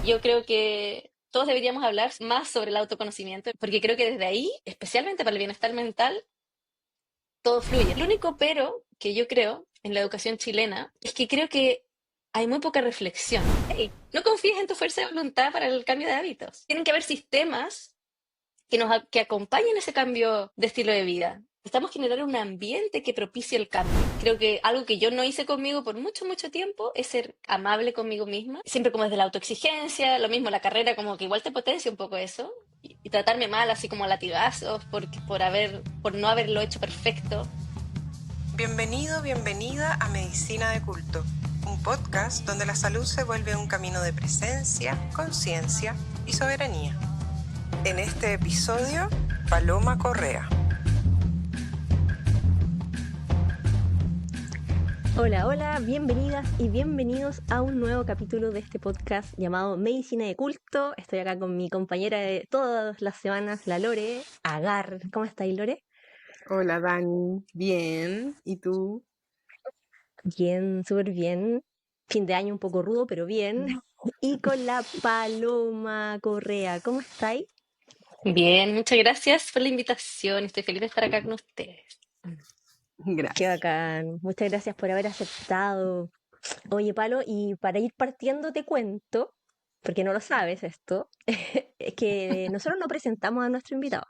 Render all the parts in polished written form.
Yo creo que todos deberíamos hablar más sobre el autoconocimiento, porque creo que desde ahí, especialmente para el bienestar mental, todo fluye. Lo único pero que yo creo en la educación chilena es que creo que hay muy poca reflexión. Hey, no confíes en tu fuerza de voluntad para el cambio de hábitos. Tienen que haber sistemas que acompañen ese cambio de estilo de vida. Estamos generando un ambiente que propicie el cambio. Creo que algo que yo no hice conmigo por mucho, mucho tiempo es ser amable conmigo misma. Siempre como desde la autoexigencia, lo mismo la carrera, como que igual te potencia un poco eso. Y tratarme mal, así como a latigazos, por no haberlo hecho perfecto. Bienvenido, bienvenida a Medicina de Culto, un podcast donde la salud se vuelve un camino de presencia, conciencia y soberanía. En este episodio, Paloma Correa. Hola, hola, bienvenidas y bienvenidos a un nuevo capítulo de este podcast llamado Medicina de Culto. Estoy acá con mi compañera de todas las semanas, la Lore Agar. ¿Cómo estáis, Lore? Hola Dani, bien, ¿y tú? Bien, súper bien. Fin de año un poco rudo, pero bien. Y con la Paloma Correa, ¿cómo estáis? Bien, muchas gracias por la invitación. Estoy feliz de estar acá con ustedes. Qué Gracias. bacán. Muchas gracias por haber aceptado. Oye, Palo, y para ir partiendo te cuento, porque no lo sabes esto, es que nosotros no presentamos a nuestro invitado,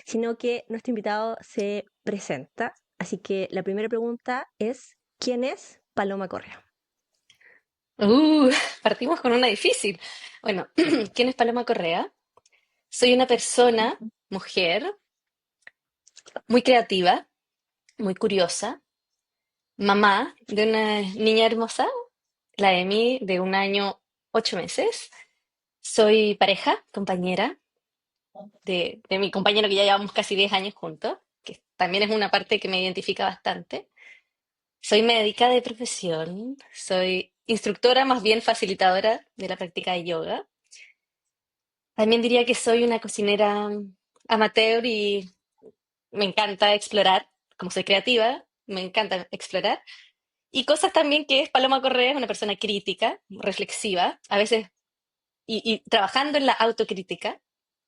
sino que nuestro invitado se presenta. Así que la primera pregunta es, ¿quién es Paloma Correa? Uh, Partimos con una difícil. Bueno, ¿quién es Paloma Correa? Soy una persona, mujer, muy creativa, muy curiosa, mamá de una niña hermosa, la Emi, de 1 año 8 meses. Soy pareja, compañera de mi compañero que ya llevamos casi 10 años juntos, que también es una parte que me identifica bastante. Soy médica de profesión, soy instructora, más bien facilitadora de la práctica de yoga. También diría que soy una cocinera amateur y me encanta explorar, como soy creativa, me encanta explorar. Y cosas también que es Paloma Correa, es una persona crítica, reflexiva, a veces, y trabajando en la autocrítica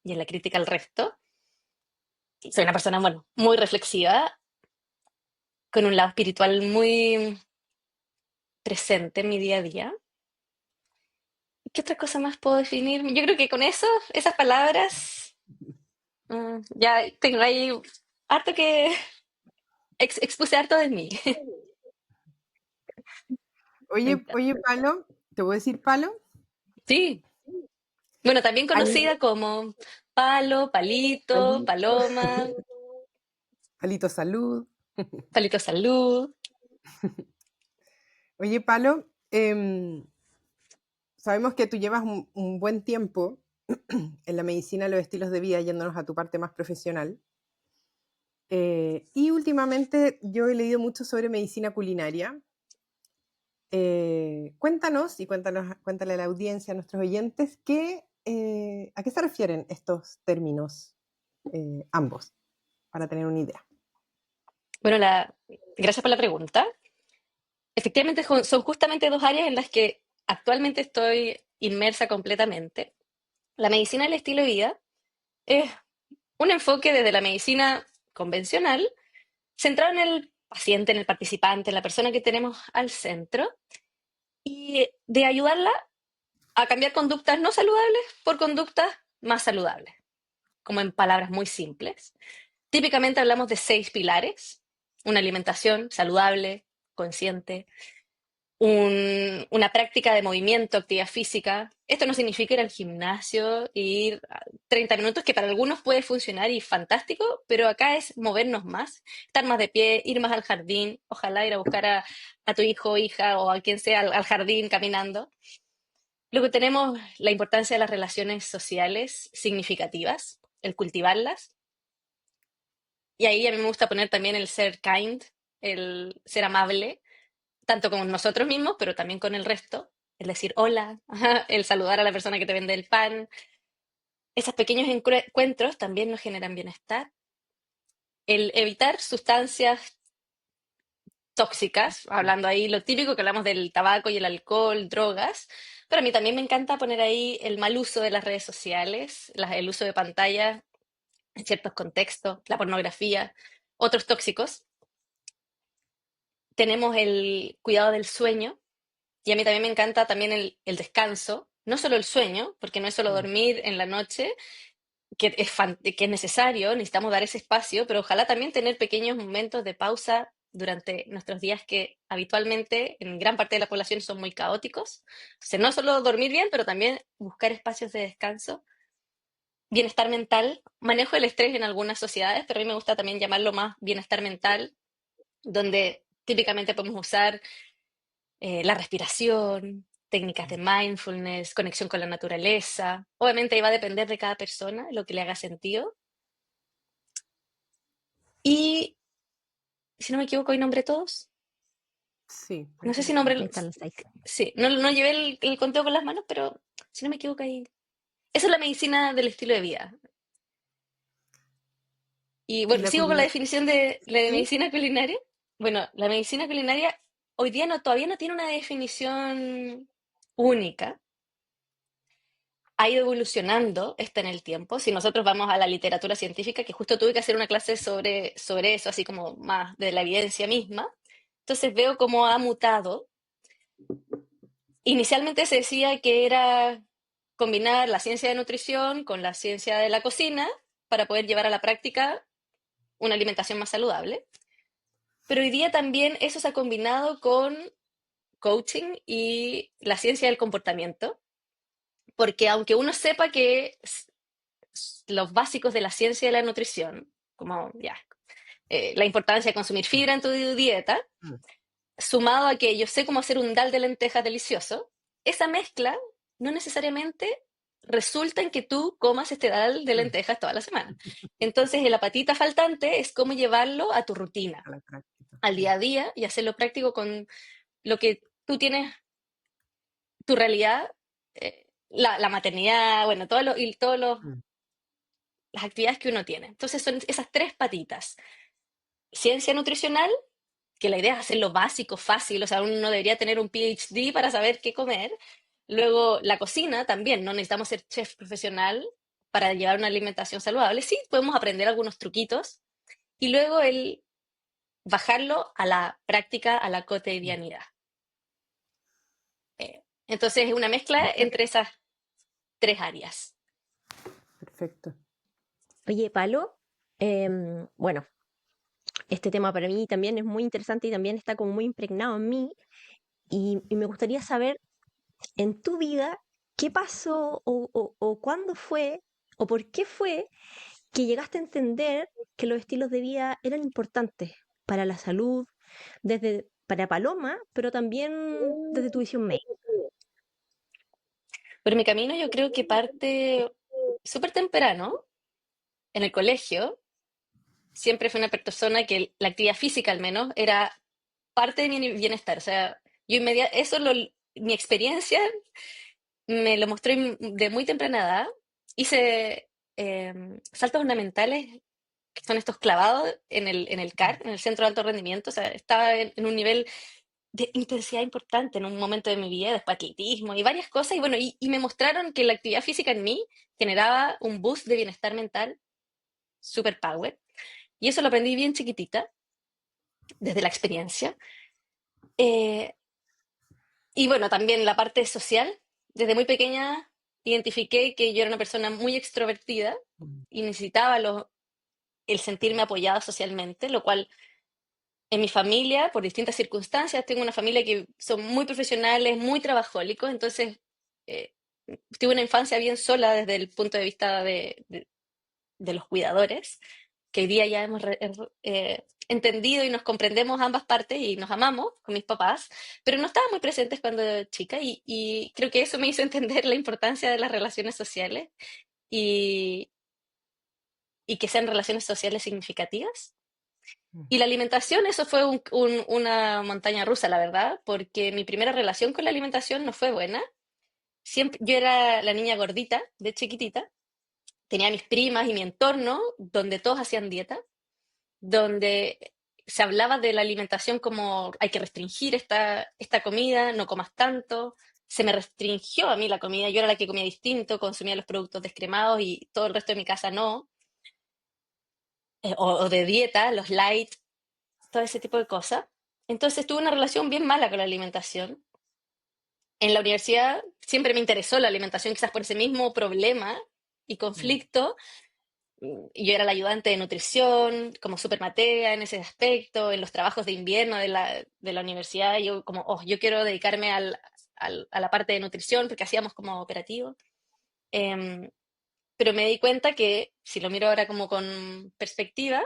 y en la crítica al resto. Y soy una persona, bueno, muy reflexiva, con un lado espiritual muy presente en mi día a día. ¿Y qué otra cosa más puedo definir? Yo creo que con eso, esas palabras, ya tengo ahí harto que expuse harto de mí. Me Oye, encanta. Palo, ¿te voy a decir Palo? Sí, bueno, también Al- conocida como palo, palito, Palito, paloma, Palito Salud. palito salud. Oye, Palo, sabemos que tú llevas un buen tiempo en la medicina, los estilos de vida, yéndonos a tu parte más profesional. Y últimamente yo he leído mucho sobre medicina culinaria. Cuéntanos y cuéntale a la audiencia, a nuestros oyentes, ¿a qué se refieren estos términos, ambos, para tener una idea? Bueno, gracias por la pregunta. Efectivamente, son justamente dos áreas en las que actualmente estoy inmersa completamente. La medicina del estilo de vida es un enfoque desde la medicina convencional, centrado en el paciente, en el participante, en la persona que tenemos al centro, y de ayudarla a cambiar conductas no saludables por conductas más saludables, como en palabras muy simples. Típicamente hablamos de 6 pilares: una alimentación saludable, consciente, una práctica de movimiento, actividad física. Esto no significa ir al gimnasio, ir a 30 minutos, que para algunos puede funcionar y fantástico, pero acá es movernos más, estar más de pie, ir más al jardín, ojalá ir a buscar a tu hijo o hija o a quien sea al jardín caminando. Luego tenemos la importancia de las relaciones sociales significativas, el cultivarlas. Y ahí a mí me gusta poner también el ser kind, el ser amable, tanto con nosotros mismos, pero también con el resto. El decir hola, ajá, el saludar a la persona que te vende el pan. Esos pequeños encuentros también nos generan bienestar. El evitar sustancias tóxicas, hablando ahí lo típico que hablamos del tabaco y el alcohol, drogas, pero a mí también me encanta poner ahí el mal uso de las redes sociales, el uso de pantalla en ciertos contextos, la pornografía, otros tóxicos. Tenemos el cuidado del sueño, y a mí también me encanta también el descanso, no solo el sueño, porque no es solo Mm. dormir en la noche, que es necesario, necesitamos dar ese espacio, pero ojalá también tener pequeños momentos de pausa durante nuestros días que habitualmente en gran parte de la población son muy caóticos. O sea, no solo dormir bien, pero también buscar espacios de descanso. Bienestar mental, manejo el estrés en algunas sociedades, pero a mí me gusta también llamarlo más bienestar mental, donde típicamente podemos usar la respiración, técnicas de mindfulness, conexión con la naturaleza. Obviamente ahí va a depender de cada persona, lo que le haga sentido. Y si no me equivoco, hoy nombré todos. Sí, No sé parece que si sí. Ahí nombré. están los seis. Sí, no llevé el conteo con las manos, pero si no me equivoco ahí. Esa es la medicina del estilo de vida. Y ¿Y bueno, la sigo con la culina? definición de la de Sí. medicina culinaria. Bueno, la medicina culinaria hoy día todavía no tiene una definición única. Ha ido evolucionando esta en el tiempo. Si nosotros vamos a la literatura científica, que justo tuve que hacer una clase sobre eso, así como más de la evidencia misma, entonces veo cómo ha mutado. Inicialmente se decía que era combinar la ciencia de nutrición con la ciencia de la cocina para poder llevar a la práctica una alimentación más saludable. Pero hoy día también eso se ha combinado con coaching y la ciencia del comportamiento, porque aunque uno sepa que los básicos de la ciencia de la nutrición, como ya, la importancia de consumir fibra en tu dieta, Mm. sumado a que yo sé cómo hacer un dal de lentejas delicioso, esa mezcla no necesariamente resulta en que tú comas este dal de Mm. lentejas toda la semana. Entonces, la patita faltante es cómo llevarlo a tu rutina, A la práctica. al Mm. día a día y hacerlo práctico con lo que tú tienes, tu realidad, la maternidad, bueno, y todas Mm. las actividades que uno tiene. Entonces, son esas tres patitas. Ciencia nutricional, que la idea es hacerlo básico, fácil, o sea, uno no debería tener un PhD para saber qué comer. Luego, la cocina también, no necesitamos ser chef profesional para llevar una alimentación saludable. Sí, podemos aprender algunos truquitos. Y luego el bajarlo a la práctica, a la Mm. cotidianidad. Entonces, es una mezcla entre esas tres áreas. Perfecto. Oye, Palo, bueno, este tema para mí también es muy interesante y también está como muy impregnado en mí y me gustaría saber en tu vida qué pasó o cuándo fue o por qué fue que llegaste a entender que los estilos de vida eran importantes para la salud, desde para Paloma, pero también desde tu visión médica. Pero mi camino yo creo que parte súper temprano, en el colegio. Siempre fui una persona que la actividad física al menos era parte de mi bienestar. O sea, mi experiencia me lo mostró de muy temprana edad. Hice saltos ornamentales, que son estos clavados en el Mm. CAR, en el Centro de Alto Rendimiento. O sea, estaba en un nivel de intensidad importante en un momento de mi vida, después atletismo y varias cosas. Y bueno, y me mostraron que la actividad física en mí generaba un boost de bienestar mental super power. Y eso lo aprendí bien chiquitita, desde la experiencia. Eh, y bueno, también la parte social. Desde muy pequeña identifiqué que yo era una persona muy extrovertida Mm. y necesitaba el sentirme apoyada socialmente, lo cual en mi familia, por distintas circunstancias, tengo una familia que son muy profesionales, muy trabajólicos, entonces eh, tuve una infancia bien sola desde el punto de vista de los cuidadores, que hoy día ya hemos entendido y nos comprendemos ambas partes y nos amamos con mis papás, pero no estaban muy presentes cuando era chica y creo que eso me hizo entender la importancia de las relaciones sociales y, y que sean relaciones sociales significativas. Mm. Y la alimentación, eso fue una montaña rusa, la verdad, porque mi primera relación con la alimentación no fue buena. Siempre, yo era la niña gordita de chiquitita, tenía mis primas y mi entorno donde todos hacían dieta, donde se hablaba de la alimentación como hay que restringir esta comida, no comas tanto. Se me restringió a mí la comida, yo era la que comía distinto, consumía los productos descremados y todo el resto de mi casa no. O de dieta, los light, todo ese tipo de cosas. Entonces tuve una relación bien mala con la alimentación. En la universidad siempre me interesó la alimentación, quizás por ese mismo problema y Mm. conflicto. Y yo era la ayudante de nutrición, como súper matea en ese aspecto, en los trabajos de invierno de la universidad. Yo como, oh, yo quiero dedicarme a la parte de nutrición porque hacíamos como operativo. Em, pero me di cuenta que, si lo miro ahora como con perspectiva,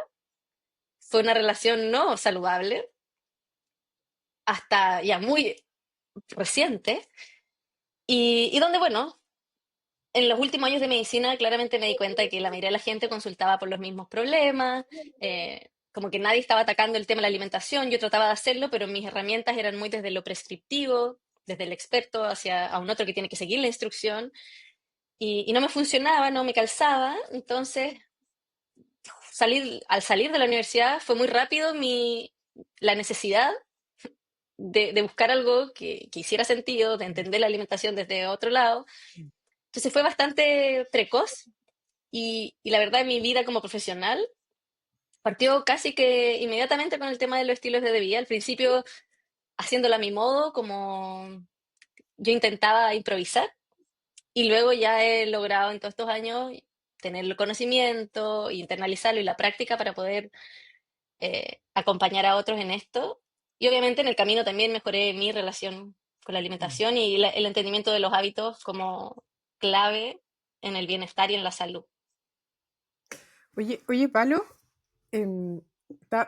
fue una relación no saludable hasta ya muy reciente y donde, bueno, en los últimos años de medicina claramente me di cuenta de que la mayoría de la gente consultaba por los mismos problemas, como que nadie estaba atacando el tema de la alimentación, yo trataba de hacerlo, pero mis herramientas eran muy desde lo prescriptivo, desde el experto hacia a un otro que tiene que seguir la instrucción, y no me funcionaba, no me calzaba, entonces al salir de la universidad fue muy rápido la necesidad de buscar algo que hiciera sentido, de entender la alimentación desde otro lado. Entonces fue bastante precoz y la verdad mi vida como profesional partió casi que inmediatamente con el tema de los estilos de vida. Al principio haciéndolo a mi modo, como yo intentaba improvisar y luego ya he logrado en todos estos años tener el conocimiento, internalizarlo y la práctica para poder acompañar a otros en esto. Y obviamente en el camino también mejoré mi relación con la Mm. alimentación y el entendimiento de los hábitos como clave en el bienestar y en la salud. Oye, Palo, em,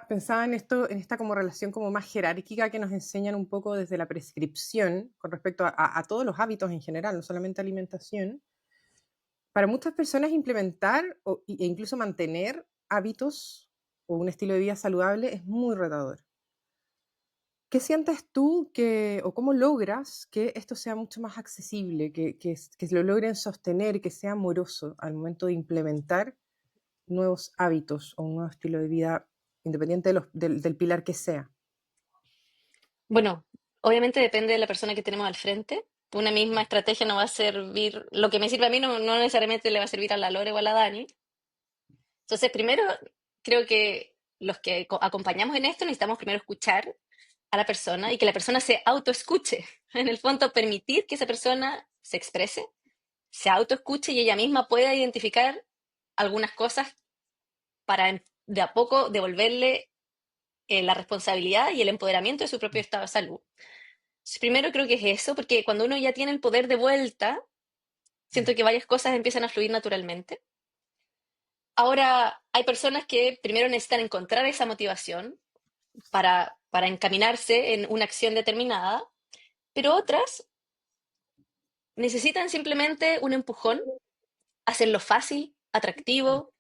pensaba en esto, en esta como relación como más jerárquica que nos enseñan un poco desde la prescripción con respecto a todos los hábitos en general, no solamente alimentación. Para muchas personas implementar e incluso mantener hábitos o un estilo de vida saludable es muy retador. ¿Qué sientes tú o cómo logras que esto sea mucho más accesible, que lo logren sostener, que sea amoroso al momento de implementar nuevos hábitos o un nuevo estilo de vida, independiente del pilar que sea? Bueno, obviamente depende de la persona que tenemos al frente. Una misma estrategia no va a servir, lo que me sirve a mí no necesariamente le va a servir a la Lore o a la Dani. Entonces, primero, creo que los que acompañamos en esto necesitamos primero escuchar a la persona y que la persona se autoescuche. En el fondo, permitir que esa persona se exprese, se autoescuche y ella misma pueda identificar algunas cosas para de a poco devolverle la responsabilidad y el empoderamiento de su propio estado de salud. Primero creo que es eso, porque cuando uno ya tiene el poder de vuelta, siento que varias cosas empiezan a fluir naturalmente. Ahora, hay personas que primero necesitan encontrar esa motivación para encaminarse en una acción determinada, pero otras necesitan simplemente un empujón, hacerlo fácil, atractivo,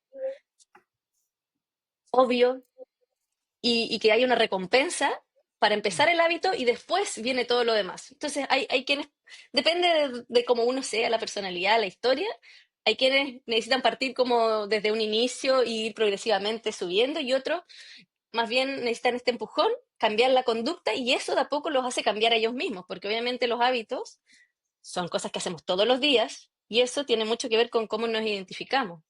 obvio, y que haya una recompensa para empezar el hábito y después viene todo lo demás. Entonces, hay quienes, depende de cómo uno sea, la personalidad, la historia, hay quienes necesitan partir como desde un inicio y ir progresivamente subiendo y otros más bien necesitan este empujón, cambiar la conducta y eso de a poco los hace cambiar a ellos mismos, porque obviamente los hábitos son cosas que hacemos todos los días y eso tiene mucho que ver con cómo nos identificamos.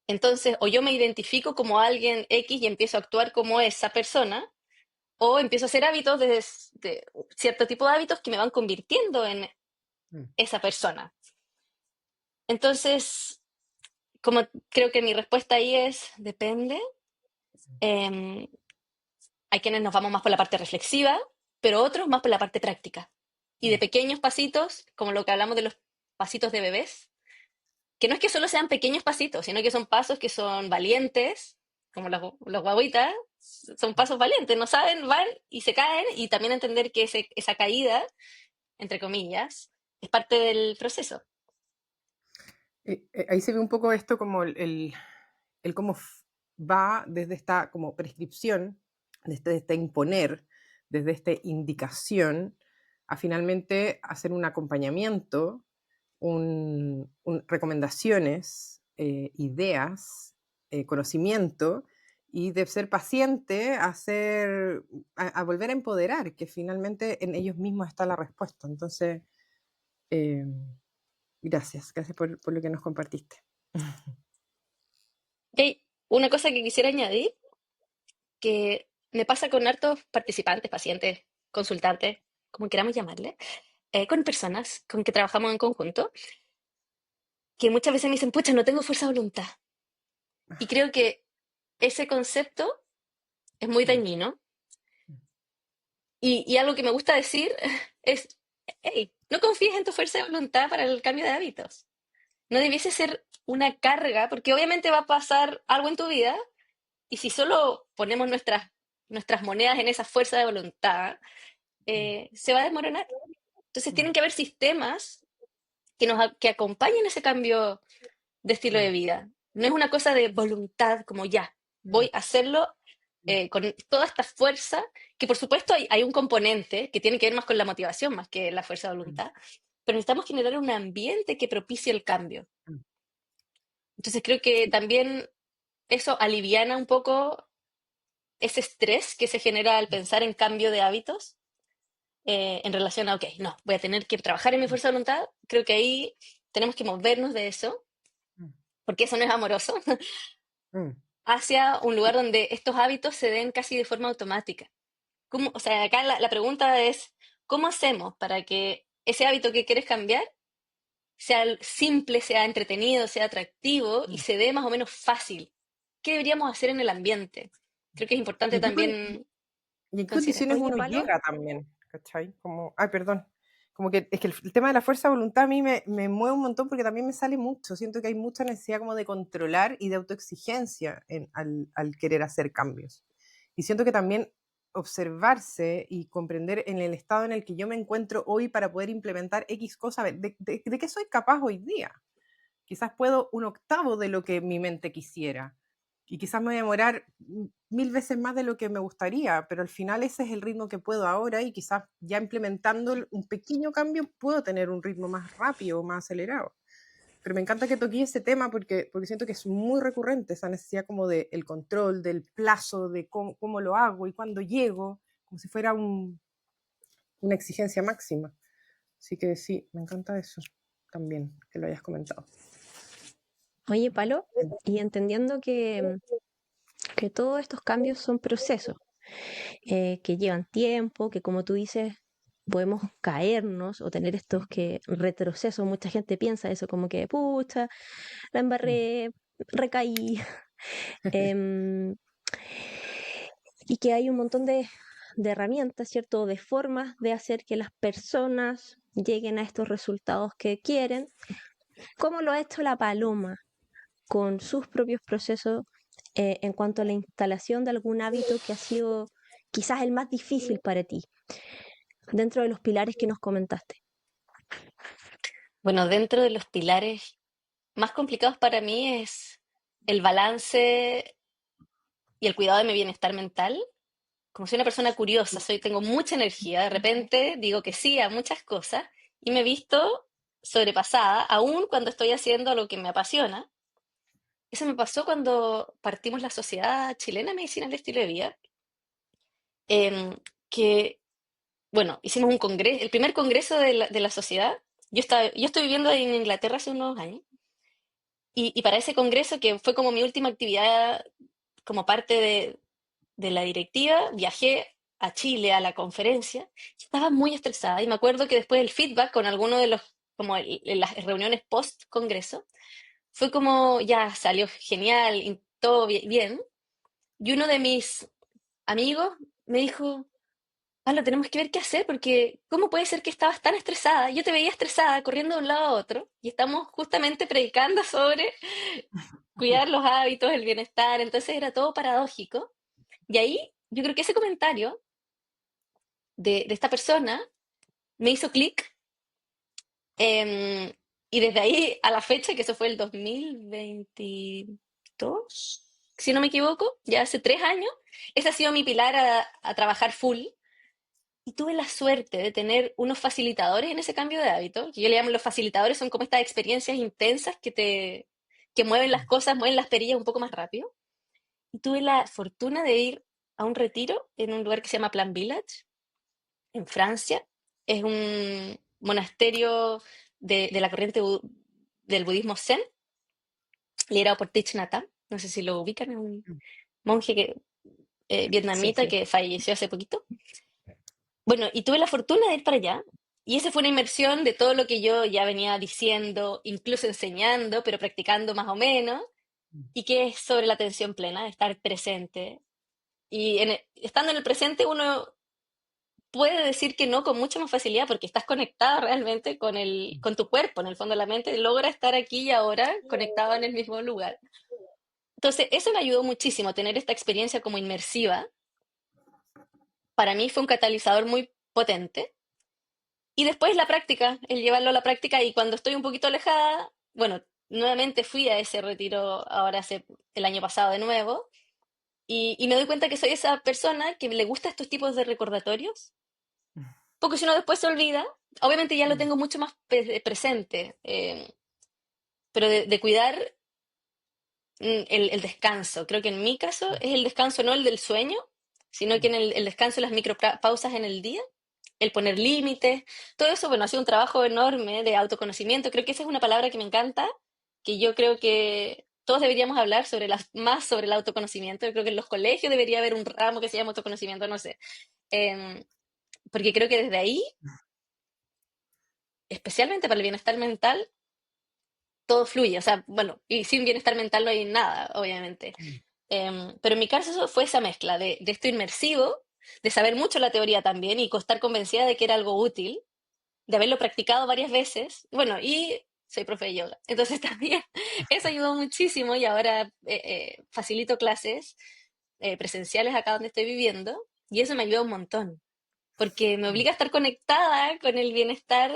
Entonces, o yo me identifico como alguien X y empiezo a actuar como esa persona, o empiezo a hacer hábitos de cierto tipo de hábitos que me van convirtiendo en esa persona. Entonces, como creo que mi respuesta ahí es, depende. Eh, Hay quienes nos vamos más por la parte reflexiva, pero otros más por la parte práctica. Y de pequeños pasitos, como lo que hablamos de los pasitos de bebés, que no es que solo sean pequeños pasitos, sino que son pasos que son valientes, como los guaguitas, son pasos valientes, no saben, van y se caen, y también entender que esa caída, entre comillas, es parte del proceso. Ahí se ve un poco esto como el cómo va desde esta como prescripción, desde este imponer, desde esta indicación, a finalmente hacer un acompañamiento, recomendaciones, ideas, conocimiento, y de ser paciente a volver a empoderar, que finalmente en ellos mismos está la respuesta. Entonces, eh, gracias por lo que nos compartiste. Ok, una cosa que quisiera añadir, que me pasa con hartos participantes, pacientes, consultantes, como queramos llamarle, con personas con que trabajamos en conjunto, que muchas veces me dicen, pucha, no tengo fuerza de voluntad. Y creo que ese concepto es muy Mm, dañino. Y algo que me gusta decir es, hey, no confíes en tu fuerza de voluntad para el cambio de hábitos. No debiese ser una carga, porque obviamente va a pasar algo en tu vida, y si solo ponemos nuestras monedas en esa fuerza de voluntad, se va a desmoronar. Entonces mm, tienen que haber sistemas que acompañen ese cambio de estilo de mm, vida. No es una cosa de voluntad, como ya, mm, voy a hacerlo con toda esta fuerza, que por supuesto hay un componente que tiene que ver más con la motivación, más que la fuerza de mm, voluntad, pero necesitamos generar un ambiente que propicie el cambio. mm. Entonces creo que Sí. también eso aliviana un poco ese estrés que se genera al pensar en cambio de hábitos, en relación a, ok, no, voy a tener que trabajar en mi Mm, fuerza de voluntad. Creo que ahí tenemos que movernos de eso, mm, porque eso no es amoroso, mm. hacia un lugar donde estos hábitos se den casi de forma automática. ¿Cómo? O sea, acá la pregunta es, ¿cómo hacemos para que ese hábito que quieres cambiar sea simple, sea entretenido, sea atractivo y Mm. se dé más o menos fácil? ¿Qué deberíamos hacer en el ambiente? Creo que es ¿Y importante en qué, también y en qué considerar. condiciones Oye, uno Palo, llega también? ¿Cachai? Como, ay, perdón. Como que es que el tema de la fuerza de voluntad a mí me mueve un montón porque también me sale mucho. Siento que hay mucha necesidad como de controlar y de autoexigencia al querer hacer cambios. Y siento que también observarse y comprender en el estado en el que yo me encuentro hoy para poder implementar X cosa, a ver, de qué soy capaz hoy día. Quizás puedo un octavo de lo que mi mente quisiera. Y quizás me voy a demorar 1000 veces más de lo que me gustaría, pero al final ese es el ritmo que puedo ahora y quizás ya implementando un pequeño cambio puedo tener un ritmo más rápido, más acelerado. Pero me encanta que toqué ese tema porque siento que es muy recurrente esa necesidad como de el control, del plazo, de cómo lo hago y cuándo llego, como si fuera una exigencia máxima. Así que sí, me encanta eso también, que lo hayas comentado. oye, Palo, y entendiendo que todos estos cambios son procesos, que llevan tiempo, que como tú dices, podemos caernos o tener estos que retrocesos. Mucha gente piensa eso, como que, pucha, la embarré, recaí. em, y que hay un montón de herramientas, ¿cierto? De formas de hacer que las personas lleguen a estos resultados que quieren, como lo ha hecho la Paloma con sus propios procesos en cuanto a la instalación de algún hábito que ha sido quizás el más difícil para ti, dentro de los pilares que nos comentaste. Bueno, dentro de los pilares más complicados para mí es el balance y el cuidado de mi bienestar mental. Como soy una persona curiosa, tengo mucha energía, de repente digo que sí a muchas cosas y me he visto sobrepasada, aún cuando estoy haciendo lo que me apasiona. Eso me pasó cuando partimos la Sociedad Chilena de Medicina del Estilo de Vida, em, que, bueno, hicimos un congreso, el primer congreso de la sociedad. Yo estoy viviendo en Inglaterra hace unos años, y para ese congreso, que fue como mi última actividad como parte de la directiva, viajé a Chile a la conferencia. Y estaba muy estresada y me acuerdo que después del feedback con alguno de los, como en las reuniones post-congreso, fue como, ya salió genial y todo bien. Y uno de mis amigos me dijo, Pablo, tenemos que ver qué hacer porque ¿cómo puede ser que estabas tan estresada? Yo te veía estresada corriendo de un lado a otro y estamos justamente predicando sobre cuidar los hábitos, el bienestar, entonces era todo paradójico. Y ahí yo creo que ese comentario de esta persona me hizo clic, em, y desde ahí a la fecha, que eso fue el 2022, si no me equivoco, ya hace 3 años, ese ha sido mi pilar a trabajar full. Y tuve la suerte de tener unos facilitadores en ese cambio de hábito, que yo le llamo los facilitadores, son como estas experiencias intensas que mueven las cosas, mueven las perillas un poco más rápido. y tuve la fortuna de ir a un retiro en un lugar que se llama Plan Village, en Francia. Es un monasterio de la corriente del budismo Zen, liderado por Thich Nhat Hanh. No sé si lo ubican, es un monje Sí, vietnamita sí. que falleció hace poquito. Bueno, y tuve la fortuna de ir para allá. Y esa fue una inmersión de todo lo que yo ya venía diciendo, incluso enseñando, pero practicando más o menos, y que es sobre la atención plena, estar presente. Y estando en el presente uno puede decir que no con mucha más facilidad porque estás conectada realmente con tu cuerpo, en el fondo de la mente, logra estar aquí y ahora conectado en el mismo lugar. Entonces, eso me ayudó muchísimo, tener esta experiencia como inmersiva. Para mí fue un catalizador muy potente. Y después la práctica, el llevarlo a la práctica y cuando estoy un poquito alejada, bueno, nuevamente fui a ese retiro ahora hace el año pasado de nuevo y me doy cuenta que soy esa persona que le gusta estos tipos de recordatorios, porque si no después se olvida. Obviamente ya lo tengo mucho más presente, pero de cuidar el descanso. Creo que en mi caso es el descanso, no el del sueño, sino que en el descanso, las micropausas en el día, el poner límites, todo eso, bueno, ha sido un trabajo enorme de autoconocimiento. Creo que esa es una palabra que me encanta, que yo creo que todos deberíamos hablar más sobre el autoconocimiento. Yo creo que en los colegios debería haber un ramo que se llama autoconocimiento, no sé. Em, Porque creo que desde ahí, especialmente para el bienestar mental, todo fluye. O sea, bueno, y sin bienestar mental no hay nada, obviamente. Pero en mi caso eso fue esa mezcla de esto inmersivo, de saber mucho la teoría también y estar convencida de que era algo útil, de haberlo practicado varias veces. Bueno, y soy profe de yoga. Entonces también eso ayudó muchísimo y ahora facilito clases presenciales acá donde estoy viviendo y eso me ayuda un montón, porque me obliga a estar conectada con el bienestar.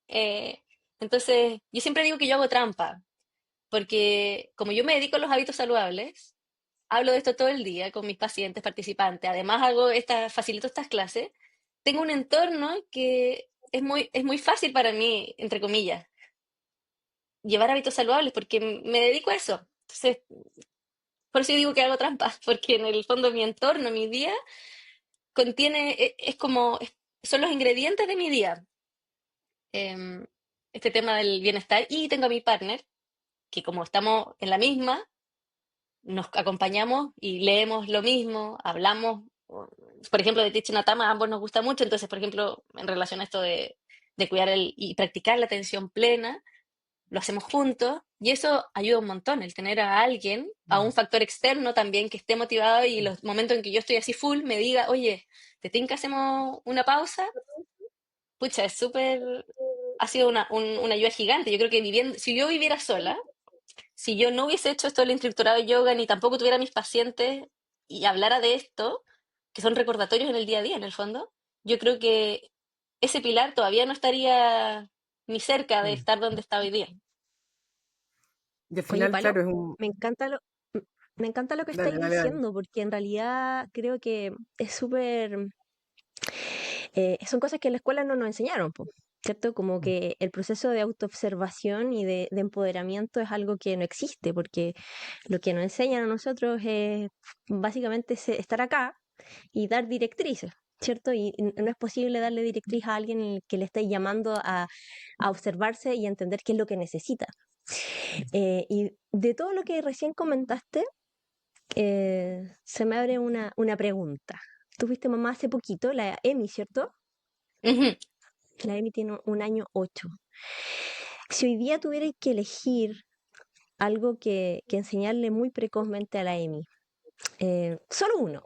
eh, entonces, yo siempre digo que yo hago trampa, porque como yo me dedico a los hábitos saludables, hablo de esto todo el día con mis pacientes participantes, además facilito estas clases, tengo un entorno que es muy fácil para mí, entre comillas, llevar hábitos saludables porque me dedico a eso. Entonces, por eso yo digo que hago trampa, porque en el fondo mi entorno, mi día, contiene, es como, son los ingredientes de mi día. Em, este tema del bienestar y tengo a mi partner, que como estamos en la misma, nos acompañamos y leemos lo mismo, hablamos, por ejemplo, de Thich Nhat Hanh, a ambos nos gusta mucho, entonces, por ejemplo, en relación a esto de cuidar y practicar la atención plena, lo hacemos juntos y eso ayuda un montón, el tener a alguien, a un factor externo también que esté motivado y los momentos en que yo estoy así full me diga, oye, ¿te tinca hacemos una pausa? Pucha, ha sido una ayuda gigante. Yo creo que si yo viviera sola, si yo no hubiese hecho esto del instructorado de yoga, ni tampoco tuviera mis pacientes y hablara de esto, que son recordatorios en el día a día, en el fondo, yo creo que ese pilar todavía no estaría ni cerca de estar donde está hoy día. Y al Oye, final, Palo, claro, es un... me encanta lo, m- me encanta lo que Dale, estáis dale, dale. diciendo, porque en realidad creo que es súper, son cosas que en la escuela no nos enseñaron, po, ¿cierto? Como que el proceso de autoobservación y de empoderamiento es algo que no existe, porque lo que nos enseñan a nosotros es básicamente estar acá y dar directrices, ¿cierto? Y no es posible darle directriz a alguien que le esté llamando a observarse y a entender qué es lo que necesita. Y de todo lo que recién comentaste, se me abre una pregunta. Tú fuiste mamá hace poquito, la Emi, ¿cierto? Ujú. La Emi tiene un año 8. Si hoy día tuvierais que elegir algo que enseñarle muy precozmente a la Emi, solo uno,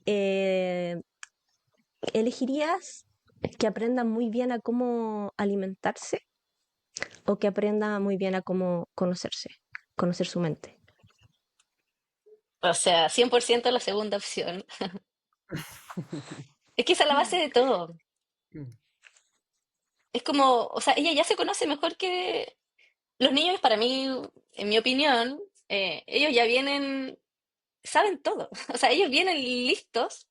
eh, ¿elegirías que aprenda muy bien a cómo alimentarse o que aprenda muy bien a cómo conocerse, conocer su mente? O sea, 100% la segunda opción. Es que esa es la base de todo. Es como, o sea, ella ya se conoce mejor que los niños, para mí, en mi opinión, ellos ya vienen, saben todo. O sea, ellos vienen listos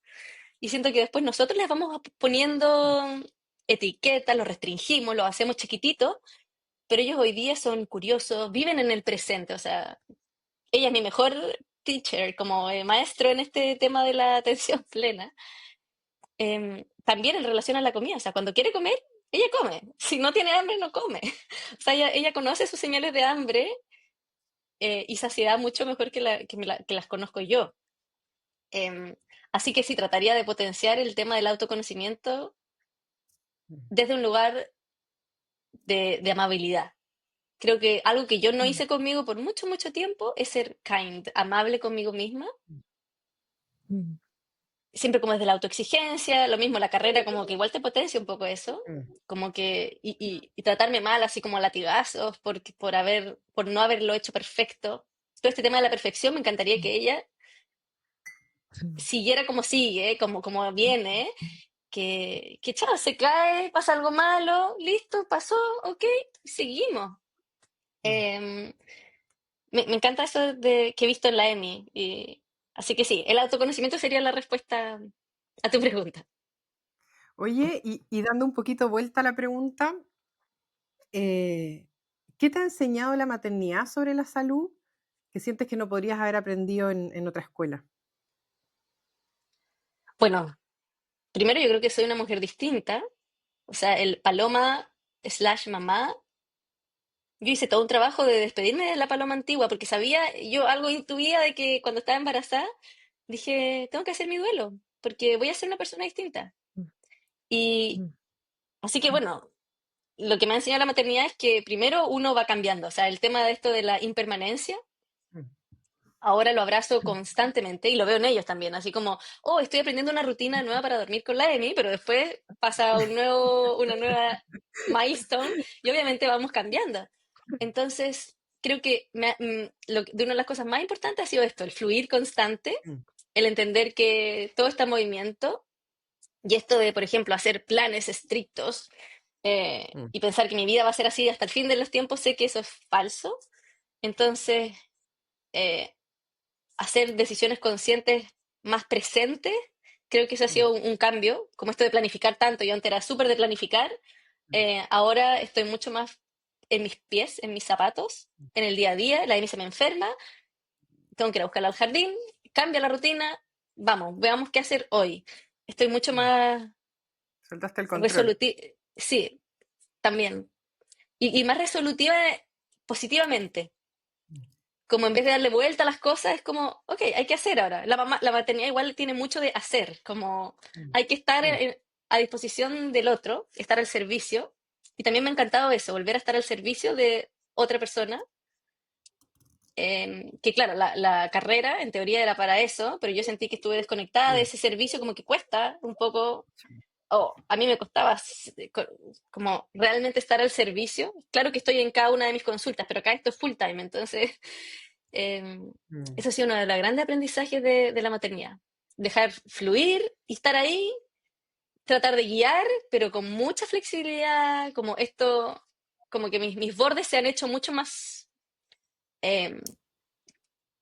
y siento que después nosotros les vamos poniendo etiquetas, los restringimos, los hacemos chiquititos, pero ellos hoy día son curiosos, viven en el presente, o sea, ella es mi mejor teacher, como maestro en este tema de la atención plena. También en relación a la comida, o sea, cuando quiere comer, ella come. Si no tiene hambre, no come. O sea, ella conoce sus señales de hambre y saciedad mucho mejor que las conozco yo. Em, Así que sí, trataría de potenciar el tema del autoconocimiento desde un lugar de amabilidad. Creo que algo que yo no Mm, hice conmigo por mucho, mucho tiempo es ser kind, amable conmigo misma. Mm. Siempre como desde la autoexigencia, lo mismo, la carrera como que igual te potencia un poco eso, mm, como que, y tratarme mal, así como a latigazos, por no haberlo hecho perfecto. Todo este tema de la perfección, me encantaría que ella siguiera como sigue, como viene, que chao, se cae, pasa algo malo, listo, pasó, ok, seguimos. mm. Em, Me encanta eso que he visto en la EMI. Así que sí, el autoconocimiento sería la respuesta a tu pregunta. Oye, y dando un poquito vuelta a la pregunta, eh, ¿qué te ha enseñado la maternidad sobre la salud que sientes que no podrías haber aprendido en otra escuela? Bueno, primero yo creo que soy una mujer distinta. O sea, el paloma slash mamá, yo hice todo un trabajo de despedirme de la paloma antigua porque sabía, yo algo intuía de que cuando estaba embarazada, dije, tengo que hacer mi duelo porque voy a ser una persona distinta. Mm. Y Mm. así que bueno, lo que me ha enseñado la maternidad es que primero uno va cambiando. O sea, el tema de esto de la impermanencia. Mm, Ahora lo abrazo constantemente y lo veo en ellos también, así como, oh, estoy aprendiendo una rutina nueva para dormir con la Emi, pero después pasa una nueva milestone y obviamente vamos cambiando. Entonces, creo que de una de las cosas más importantes ha sido esto, el fluir constante, mm, el entender que todo está en movimiento y esto de, por ejemplo, hacer planes estrictos mm, y pensar que mi vida va a ser así hasta el fin de los tiempos, sé que eso es falso. Entonces, eh, hacer decisiones conscientes más presentes, creo que eso ha mm, sido un cambio, como esto de planificar tanto, yo antes era súper de planificar, mm, ahora estoy mucho más en mis pies, en mis zapatos, en el día a día, la Amy se me enferma, tengo que ir a buscarla al jardín, cambia la rutina, vamos, veamos qué hacer hoy. Estoy mucho mm. más Soltaste el control. resolutiva, sí, también, y más resolutiva positivamente. Mm, Como en vez de darle vuelta a las cosas, es como, ok, hay que hacer ahora. La maternidad igual tiene mucho de hacer, como mm, hay que estar mm, a disposición del otro, estar al servicio. Y también me ha encantado eso, volver a estar al servicio de otra persona. Que claro, la carrera en teoría era para eso, pero yo sentí que estuve desconectada de mm. ese servicio, como que cuesta un poco, o a mí me costaba como realmente estar al servicio. Claro que estoy en cada una de mis consultas, pero acá esto es full time, entonces Eh, Mm, eso ha sido uno de los grandes aprendizajes de la maternidad. Dejar fluir y estar ahí, tratar de guiar, pero con mucha flexibilidad, como esto, como que mis bordes se han hecho mucho más eh,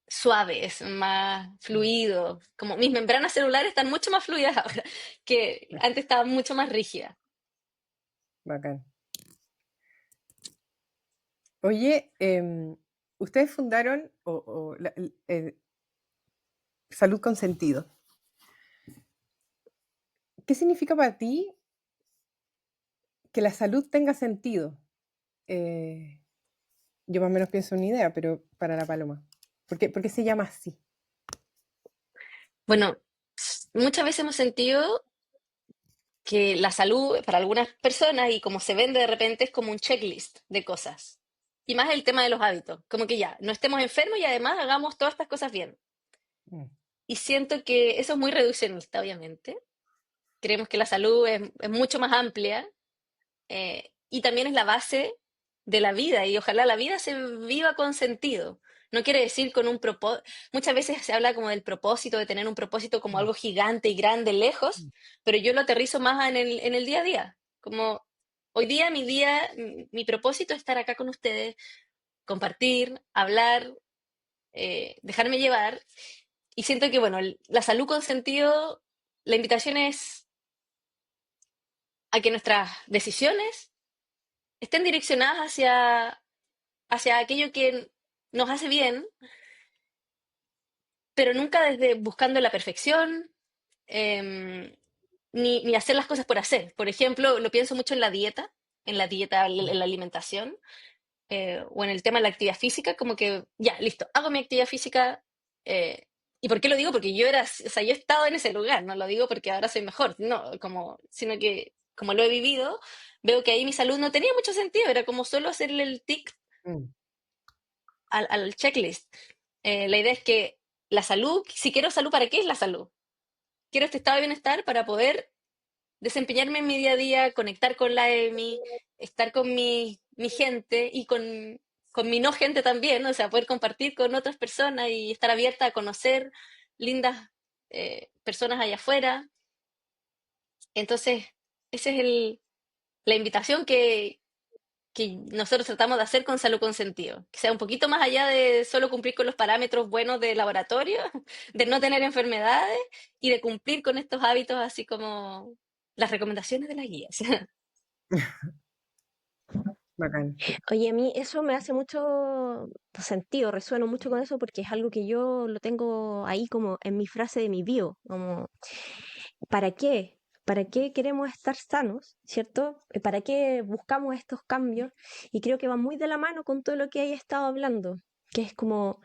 suaves, más mm, fluidos, como mis membranas celulares están mucho más fluidas ahora, que mm. antes estaban mucho más rígidas. Bacán. Oye, ustedes fundaron Salud con Sentido. ¿Qué significa para ti que la salud tenga sentido? Eh, yo más o menos pienso una idea, pero para la Paloma. ¿Por qué se llama así? Bueno, muchas veces hemos sentido que la salud para algunas personas y como se vende de repente es como un checklist de cosas. Y más el tema de los hábitos, como que ya, no estemos enfermos y además hagamos todas estas cosas bien. Mm, Y siento que eso es muy reduccionista, obviamente. Creemos que la salud es mucho más amplia y también es la base de la vida y ojalá la vida se viva con sentido. No quiere decir con un propósito. Muchas veces se habla como del propósito, de tener un propósito como mm, algo gigante y grande lejos, mm, pero yo lo aterrizo más en el día a día. Como hoy día, mi propósito es estar acá con ustedes, compartir, hablar, dejarme llevar. Y siento que, bueno, la salud con sentido, la invitación es a que nuestras decisiones estén direccionadas hacia aquello que nos hace bien pero nunca desde buscando la perfección, em, ni hacer las cosas por hacer. Por ejemplo, lo pienso mucho en la dieta, en la alimentación, o en el tema de la actividad física, como que, ya, listo, hago mi actividad física. ¿Y por qué lo digo? Porque yo era, o sea, yo he estado en ese lugar, no lo digo porque ahora soy mejor, no, como, sino que como lo he vivido, veo que ahí mi salud no tenía mucho sentido, era como solo hacerle el tic Mm. al checklist. La idea es que la salud, si quiero salud, ¿para qué es la salud? Quiero este estado de bienestar para poder desempeñarme en mi día a día, conectar con la EMI, estar con mi gente y con mi no gente también, ¿no? O sea, poder compartir con otras personas y estar abierta a conocer lindas personas allá afuera. Entonces, esa es la invitación que nosotros tratamos de hacer con Salud con Sentido, que sea un poquito más allá de solo cumplir con los parámetros buenos de laboratorio, de no tener enfermedades y de cumplir con estos hábitos así como las recomendaciones de las guías. Bacán. Oye, a mí eso me hace mucho sentido, resueno mucho con eso porque es algo que yo lo tengo ahí como en mi frase de mi bio, como ¿para qué? ¿Para qué queremos estar sanos? ¿Cierto? ¿Para qué buscamos estos cambios? Y creo que va muy de la mano con todo lo que he estado hablando, que es como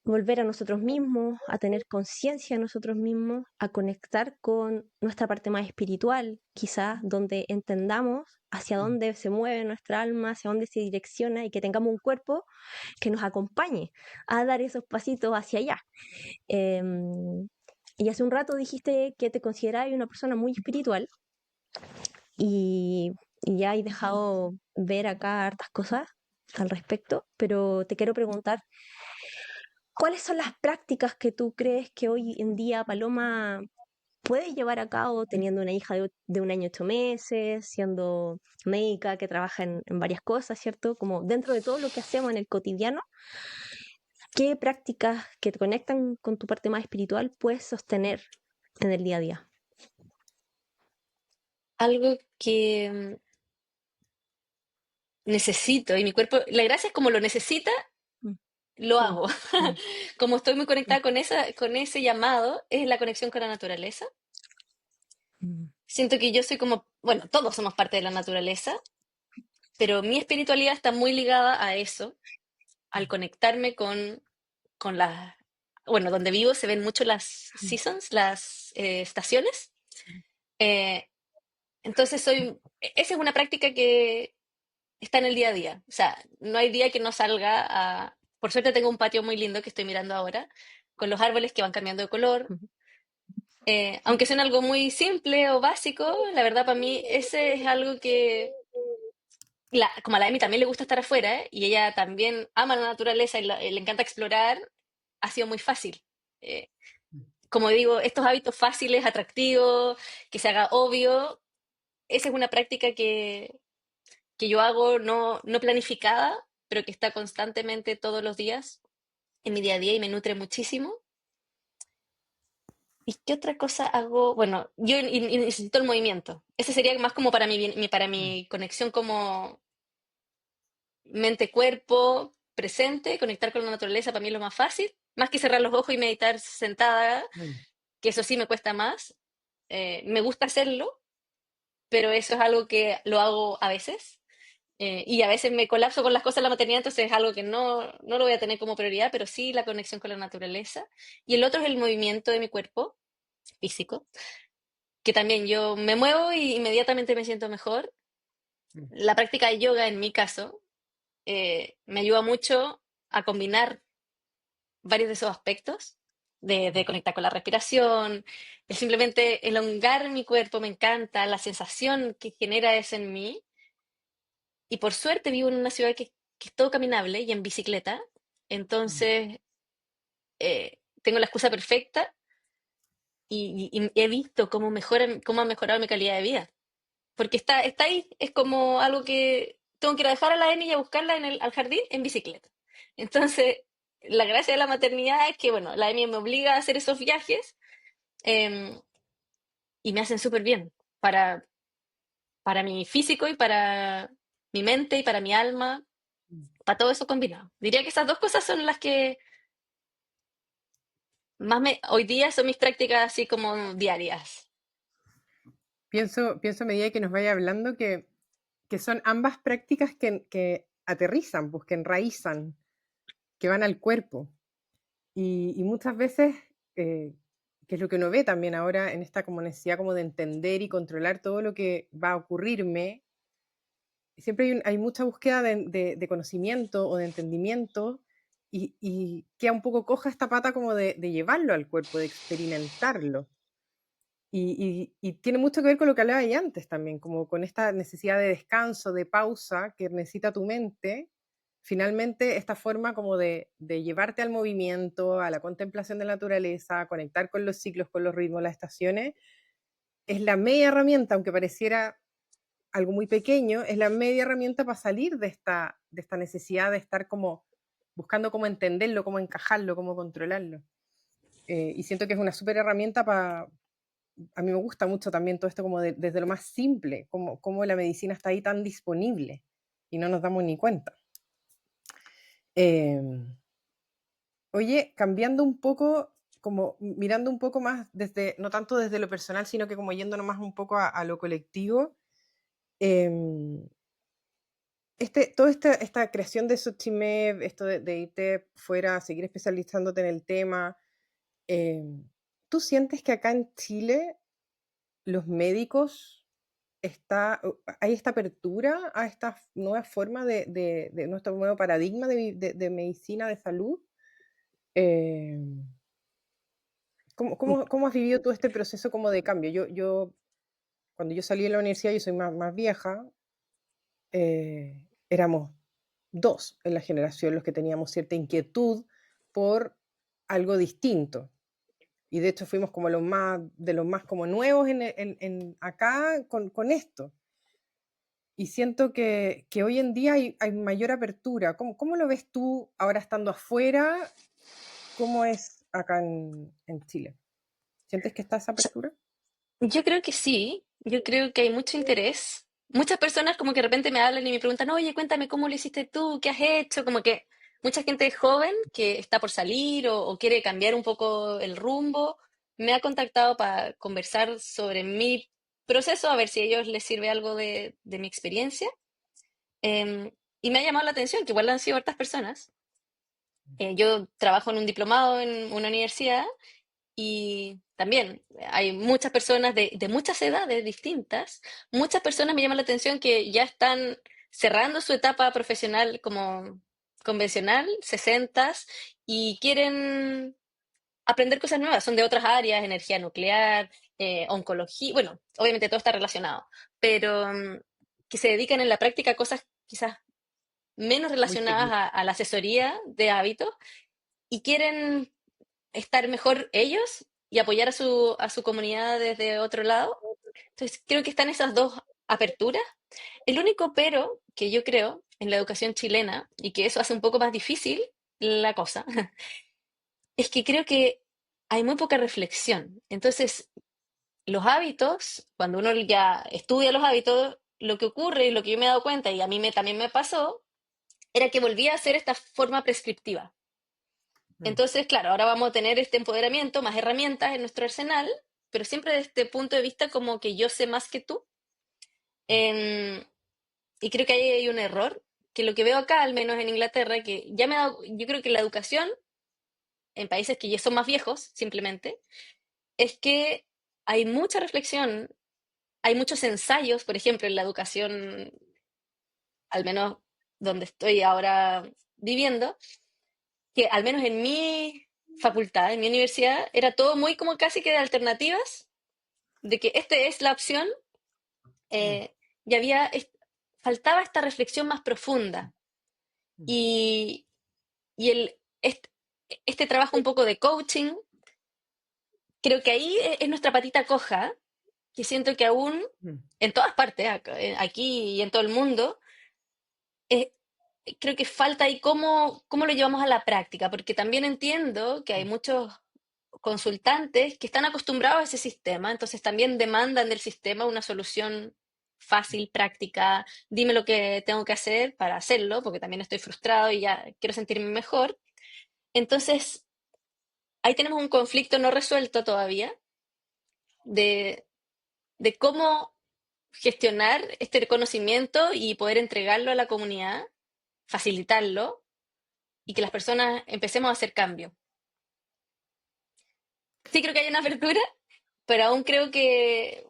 volver a nosotros mismos, a tener conciencia de nosotros mismos, a conectar con nuestra parte más espiritual, quizás, donde entendamos hacia dónde se mueve nuestra alma, hacia dónde se direcciona y que tengamos un cuerpo que nos acompañe a dar esos pasitos hacia allá. Em, y hace un rato dijiste que te considerabas una persona muy espiritual y ya he dejado ver acá hartas cosas al respecto, pero te quiero preguntar, ¿cuáles son las prácticas que tú crees que hoy en día Paloma puede llevar a cabo teniendo una hija de 1 año 8 meses, siendo médica que trabaja en varias cosas, ¿cierto? Como dentro de todo lo que hacemos en el cotidiano, ¿qué prácticas que te conectan con tu parte más espiritual puedes sostener en el día a día? Algo que necesito y mi cuerpo, la gracia es como lo necesita, Mm, lo mm, hago. mm, Como estoy muy mm, conectada con ese llamado, es la conexión con la naturaleza. mm, Siento que yo soy como, bueno, todos somos parte de la naturaleza, pero mi espiritualidad está muy ligada a eso, al conectarme con las, bueno, donde vivo se ven mucho las mm, seasons, las estaciones. Eh, entonces esa es una práctica que está en el día a día. O sea, no hay día que no salga a... Por suerte tengo un patio muy lindo que estoy mirando ahora, con los árboles que van cambiando de color. mm, Aunque sea algo muy simple o básico, la verdad para mí ese es algo que, como a la Emi también le gusta estar afuera, y ella también ama la naturaleza y le encanta explorar, ha sido muy fácil. Eh, como digo, estos hábitos fáciles, atractivos, que se haga obvio, esa es una práctica que yo hago no planificada, pero que está constantemente todos los días en mi día a día y me nutre muchísimo. ¿Y qué otra cosa hago? Bueno, yo y necesito el movimiento. Ese sería más como para para mi conexión como mente-cuerpo presente, conectar con la naturaleza para mí es lo más fácil, más que cerrar los ojos y meditar sentada, Mm. que eso sí me cuesta más. Me gusta hacerlo, pero eso es algo que lo hago a veces. Y a veces me colapso con las cosas de la maternidad, entonces es algo que no lo voy a tener como prioridad, pero sí la conexión con la naturaleza. Y el otro es el movimiento de mi cuerpo físico, que también yo me muevo y inmediatamente me siento mejor. Mm. La práctica de yoga, en mi caso, me ayuda mucho a combinar varios de esos aspectos, de conectar con la respiración, de simplemente elongar mi cuerpo, me encanta la sensación que genera eso en mí. Y por suerte vivo en una ciudad que es todo caminable y en bicicleta, Mm. entonces tengo la excusa perfecta y he visto cómo ha mejorado mi calidad de vida. Porque está ahí, es como algo que tengo que ir a dejar a la Eni y a buscarla al jardín en bicicleta. Entonces, la gracia de la maternidad es que, bueno, la Emi me obliga a hacer esos viajes, eh, y me hacen súper bien para mi físico y para mi mente y para mi alma, para todo eso combinado. Diría que esas dos cosas son las que Hoy día son mis prácticas así como diarias. Pienso a medida que nos vaya hablando que son ambas prácticas que aterrizan, pues que enraizan, que van al cuerpo. Y muchas veces, que es lo que uno ve también ahora en esta como necesidad como de entender y controlar todo lo que va a ocurrirme, siempre hay mucha búsqueda de conocimiento o de entendimiento y queda un poco coja esta pata como de llevarlo al cuerpo, de experimentarlo. Y tiene mucho que ver con lo que hablaba ahí antes también, como con esta necesidad de descanso, de pausa que necesita tu mente. Finalmente, esta forma como de llevarte al movimiento, a la contemplación de la naturaleza, a conectar con los ciclos, con los ritmos, las estaciones, es la media herramienta, aunque pareciera algo muy pequeño, es la media herramienta para salir de esta necesidad de estar como buscando cómo entenderlo, cómo encajarlo, cómo controlarlo. Y siento que es una súper herramienta para... A mí me gusta mucho también todo esto como desde lo más simple, como la medicina está ahí tan disponible y no nos damos ni cuenta. Eh, Oye, cambiando un poco, como mirando un poco más desde, no tanto desde lo personal, sino que como yéndonos más un poco a lo colectivo, eh, toda esta creación de Sochimev, esto de irte fuera, seguir especializándote en el tema, eh, ¿tú sientes que acá en Chile los médicos hay esta apertura a esta nueva forma de nuestro nuevo paradigma de medicina de salud? Eh, ¿Cómo has vivido todo este proceso como de cambio? Cuando yo salí de la universidad, yo soy más vieja, éramos dos en la generación los que teníamos cierta inquietud por algo distinto. Y de hecho fuimos como de los más como nuevos acá con esto. Y siento que hoy en día hay mayor apertura. ¿Cómo lo ves tú ahora estando afuera? ¿Cómo es acá en Chile? ¿Sientes que está esa apertura? Yo creo que sí, yo creo que hay mucho interés. Muchas personas como que de repente me hablan y me preguntan, oye, cuéntame cómo lo hiciste tú, qué has hecho, como que mucha gente joven que está por salir o quiere cambiar un poco el rumbo, me ha contactado para conversar sobre mi proceso, a ver si a ellos les sirve algo de mi experiencia. Y me ha llamado la atención, que igual han sido hartas personas. Yo trabajo en un diplomado en una universidad y también hay muchas personas de muchas edades distintas. Muchas personas me llaman la atención que ya están cerrando su etapa profesional como convencional, sesentas, y quieren aprender cosas nuevas. Son de otras áreas, energía nuclear, oncología, bueno, obviamente todo está relacionado, pero que se dedican en la práctica a cosas quizás menos Muy relacionadas técnico. a la asesoría de hábitos y quieren estar mejor ellos y apoyar a su comunidad desde otro lado. Entonces, creo que están esas dos aperturas. El único pero que yo creo en la educación chilena, y que eso hace un poco más difícil la cosa, es que creo que hay muy poca reflexión. Entonces, los hábitos, cuando uno ya estudia los hábitos, lo que ocurre y lo que yo me he dado cuenta, y a también me pasó, era que volvía a ser esta forma prescriptiva. Mm. Entonces, claro, ahora vamos a tener este empoderamiento, más herramientas en nuestro arsenal, pero siempre desde este punto de vista como que yo sé más que tú. Em, y creo que ahí hay un error, que lo que veo acá, al menos en Inglaterra, que ya me ha dado, yo creo que la educación en países que ya son más viejos, simplemente, es que hay mucha reflexión, hay muchos ensayos, por ejemplo, en la educación, al menos donde estoy ahora viviendo, que al menos en mi facultad, en mi universidad, era todo muy como casi que de alternativas, de que esta es la opción, Mm. eh, y faltaba esta reflexión más profunda. Mm. Y, y este trabajo un poco de coaching, creo que ahí es nuestra patita coja, que siento que aún Mm. en todas partes, aquí y en todo el mundo, eh, creo que falta ahí cómo lo llevamos a la práctica, porque también entiendo que hay muchos consultantes que están acostumbrados a ese sistema, entonces también demandan del sistema una solución fácil, práctica, dime lo que tengo que hacer para hacerlo, porque también estoy frustrado y ya quiero sentirme mejor. Entonces, ahí tenemos un conflicto no resuelto todavía de, de cómo gestionar este conocimiento y poder entregarlo a la comunidad, facilitarlo y que las personas empecemos a hacer cambio. Sí creo que hay una apertura, pero aún creo que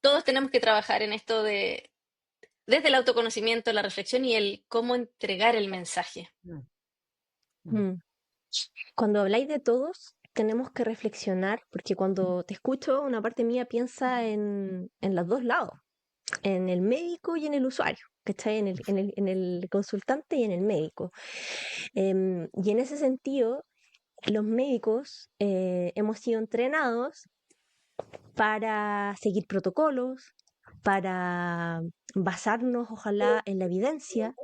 todos tenemos que trabajar en esto de desde el autoconocimiento, la reflexión y el cómo entregar el mensaje. Mm, mm, Mm. Cuando habláis de todos, tenemos que reflexionar, porque cuando te escucho, una parte mía piensa en los dos lados, en el médico y en el usuario, ¿cachai? En el consultante y en el médico. Y en ese sentido, los médicos hemos sido entrenados para seguir protocolos, para basarnos, ojalá, en la evidencia,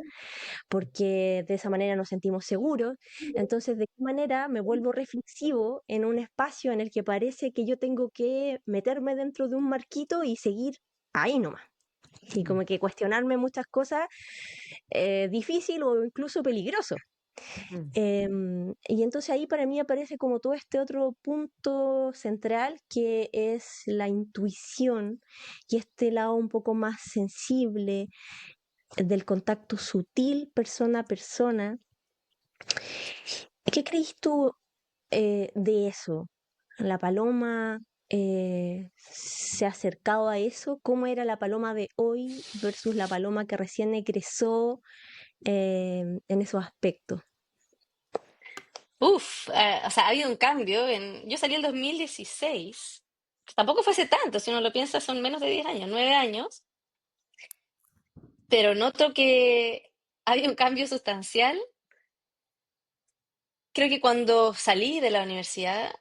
porque de esa manera nos sentimos seguros. Entonces, ¿de qué manera me vuelvo reflexivo en un espacio en el que parece que yo tengo que meterme dentro de un marquito y seguir ahí nomás? Y como que cuestionarme muchas cosas, difícil o incluso peligroso. mm, Y entonces ahí para mí aparece como todo este otro punto central que es la intuición y este lado un poco más sensible del contacto sutil persona a persona. ¿Qué crees tú de eso? ¿La paloma se ha acercado a eso? ¿Cómo era la paloma de hoy versus la paloma que recién egresó en esos aspectos? Uf, o sea, ha habido un cambio. Yo salí en 2016. Tampoco fue hace tanto, si uno lo piensa, son menos de 10 años, 9 años. Pero noto que ha habido un cambio sustancial. Creo que cuando salí de la universidad,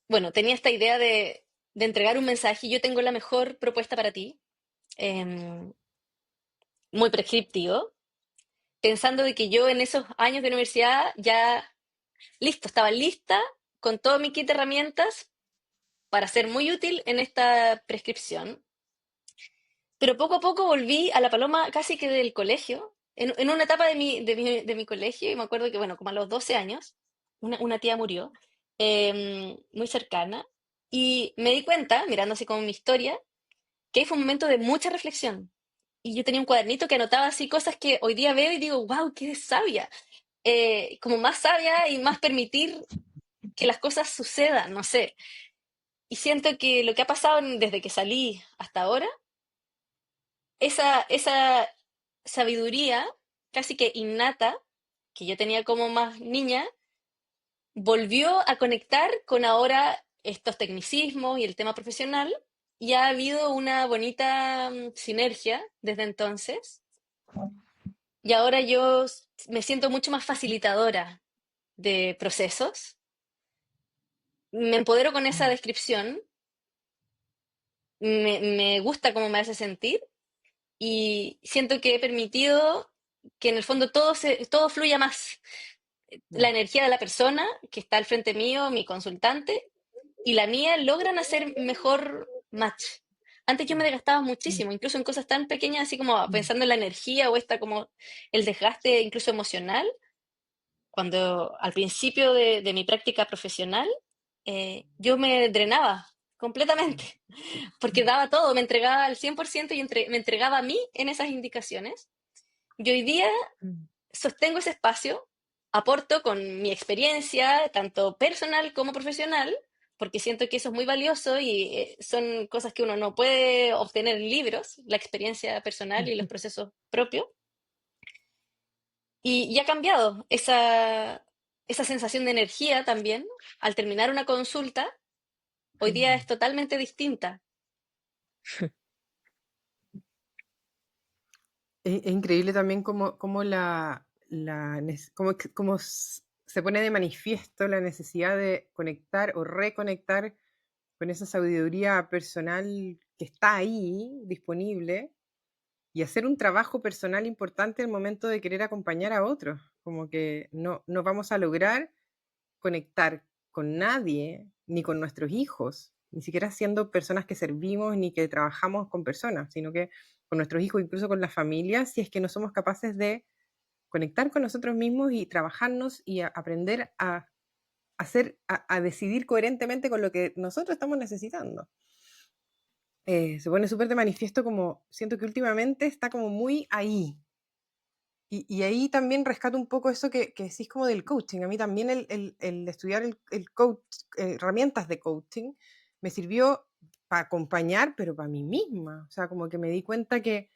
bueno, tenía esta idea de entregar un mensaje y yo tengo la mejor propuesta para ti, em, muy prescriptivo, pensando de que yo en esos años de universidad ya, listo, estaba lista con todo mi kit de herramientas para ser muy útil en esta prescripción. Pero poco a poco volví a la paloma casi que del colegio, en una etapa de mi colegio, y me acuerdo que, bueno, como a los 12 años, una tía murió, muy cercana, y me di cuenta, mirando así como mi historia, que ahí fue un momento de mucha reflexión. Y yo tenía un cuadernito que anotaba así cosas que hoy día veo y digo, wow, qué sabia. Como más sabia y más permitir que las cosas sucedan, no sé. Y siento que lo que ha pasado desde que salí hasta ahora, esa sabiduría casi que innata que yo tenía como más niña, volvió a conectar con ahora estos tecnicismos y el tema profesional, y ha habido una bonita sinergia desde entonces, y ahora yo me siento mucho más facilitadora de procesos, me empodero con esa mm, descripción, me gusta cómo me hace sentir y siento que he permitido que en el fondo todo fluya más. La mm, energía de la persona que está al frente mío, mi consultante, y la mía logran hacer mejor match. Antes yo me desgastaba Mm, muchísimo, incluso en cosas tan pequeñas, así como mm, pensando en la energía o esta como el desgaste incluso emocional, cuando al principio de mi práctica profesional, yo me drenaba completamente, porque daba todo, me entregaba al 100% y me entregaba a mí en esas indicaciones. Y hoy día mm, sostengo ese espacio, aporto con mi experiencia, tanto personal como profesional, porque siento que eso es muy valioso y son cosas que uno no puede obtener en libros, la experiencia personal y los procesos propios. Y ha cambiado esa sensación de energía también. Al terminar una consulta, hoy día es mm. totalmente distinta. Es increíble también cómo se pone de manifiesto la necesidad de conectar o reconectar con esa sabiduría personal que está ahí disponible y hacer un trabajo personal importante al momento de querer acompañar a otros. Como que no vamos a lograr conectar con nadie, ni con nuestros hijos, ni siquiera siendo personas que servimos ni que trabajamos con personas, sino que con nuestros hijos, incluso con la familia, si es que no somos capaces de conectar con nosotros mismos y trabajarnos y aprender a a decidir coherentemente con lo que nosotros estamos necesitando. Se pone súper de manifiesto, como siento que últimamente está como muy ahí. Y ahí también rescato un poco eso que decís como del coaching. A mí también el estudiar el coach, herramientas de coaching me sirvió para acompañar, pero para mí misma. O sea, como que me di cuenta que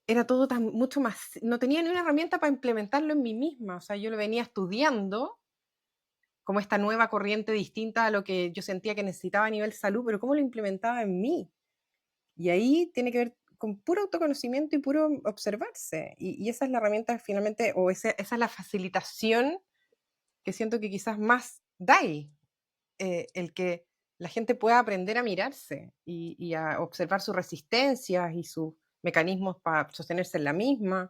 era todo tan mucho más, no tenía ni una herramienta para implementarlo en mí misma. O sea, yo lo venía estudiando como esta nueva corriente distinta a lo que yo sentía que necesitaba a nivel salud, pero cómo lo implementaba en mí. Y ahí tiene que ver con puro autoconocimiento y puro observarse. Y esa es la herramienta finalmente, o esa es la facilitación que siento que quizás más da ahí, el que la gente pueda aprender a mirarse y a observar sus resistencias y sus mecanismos para sostenerse en la misma,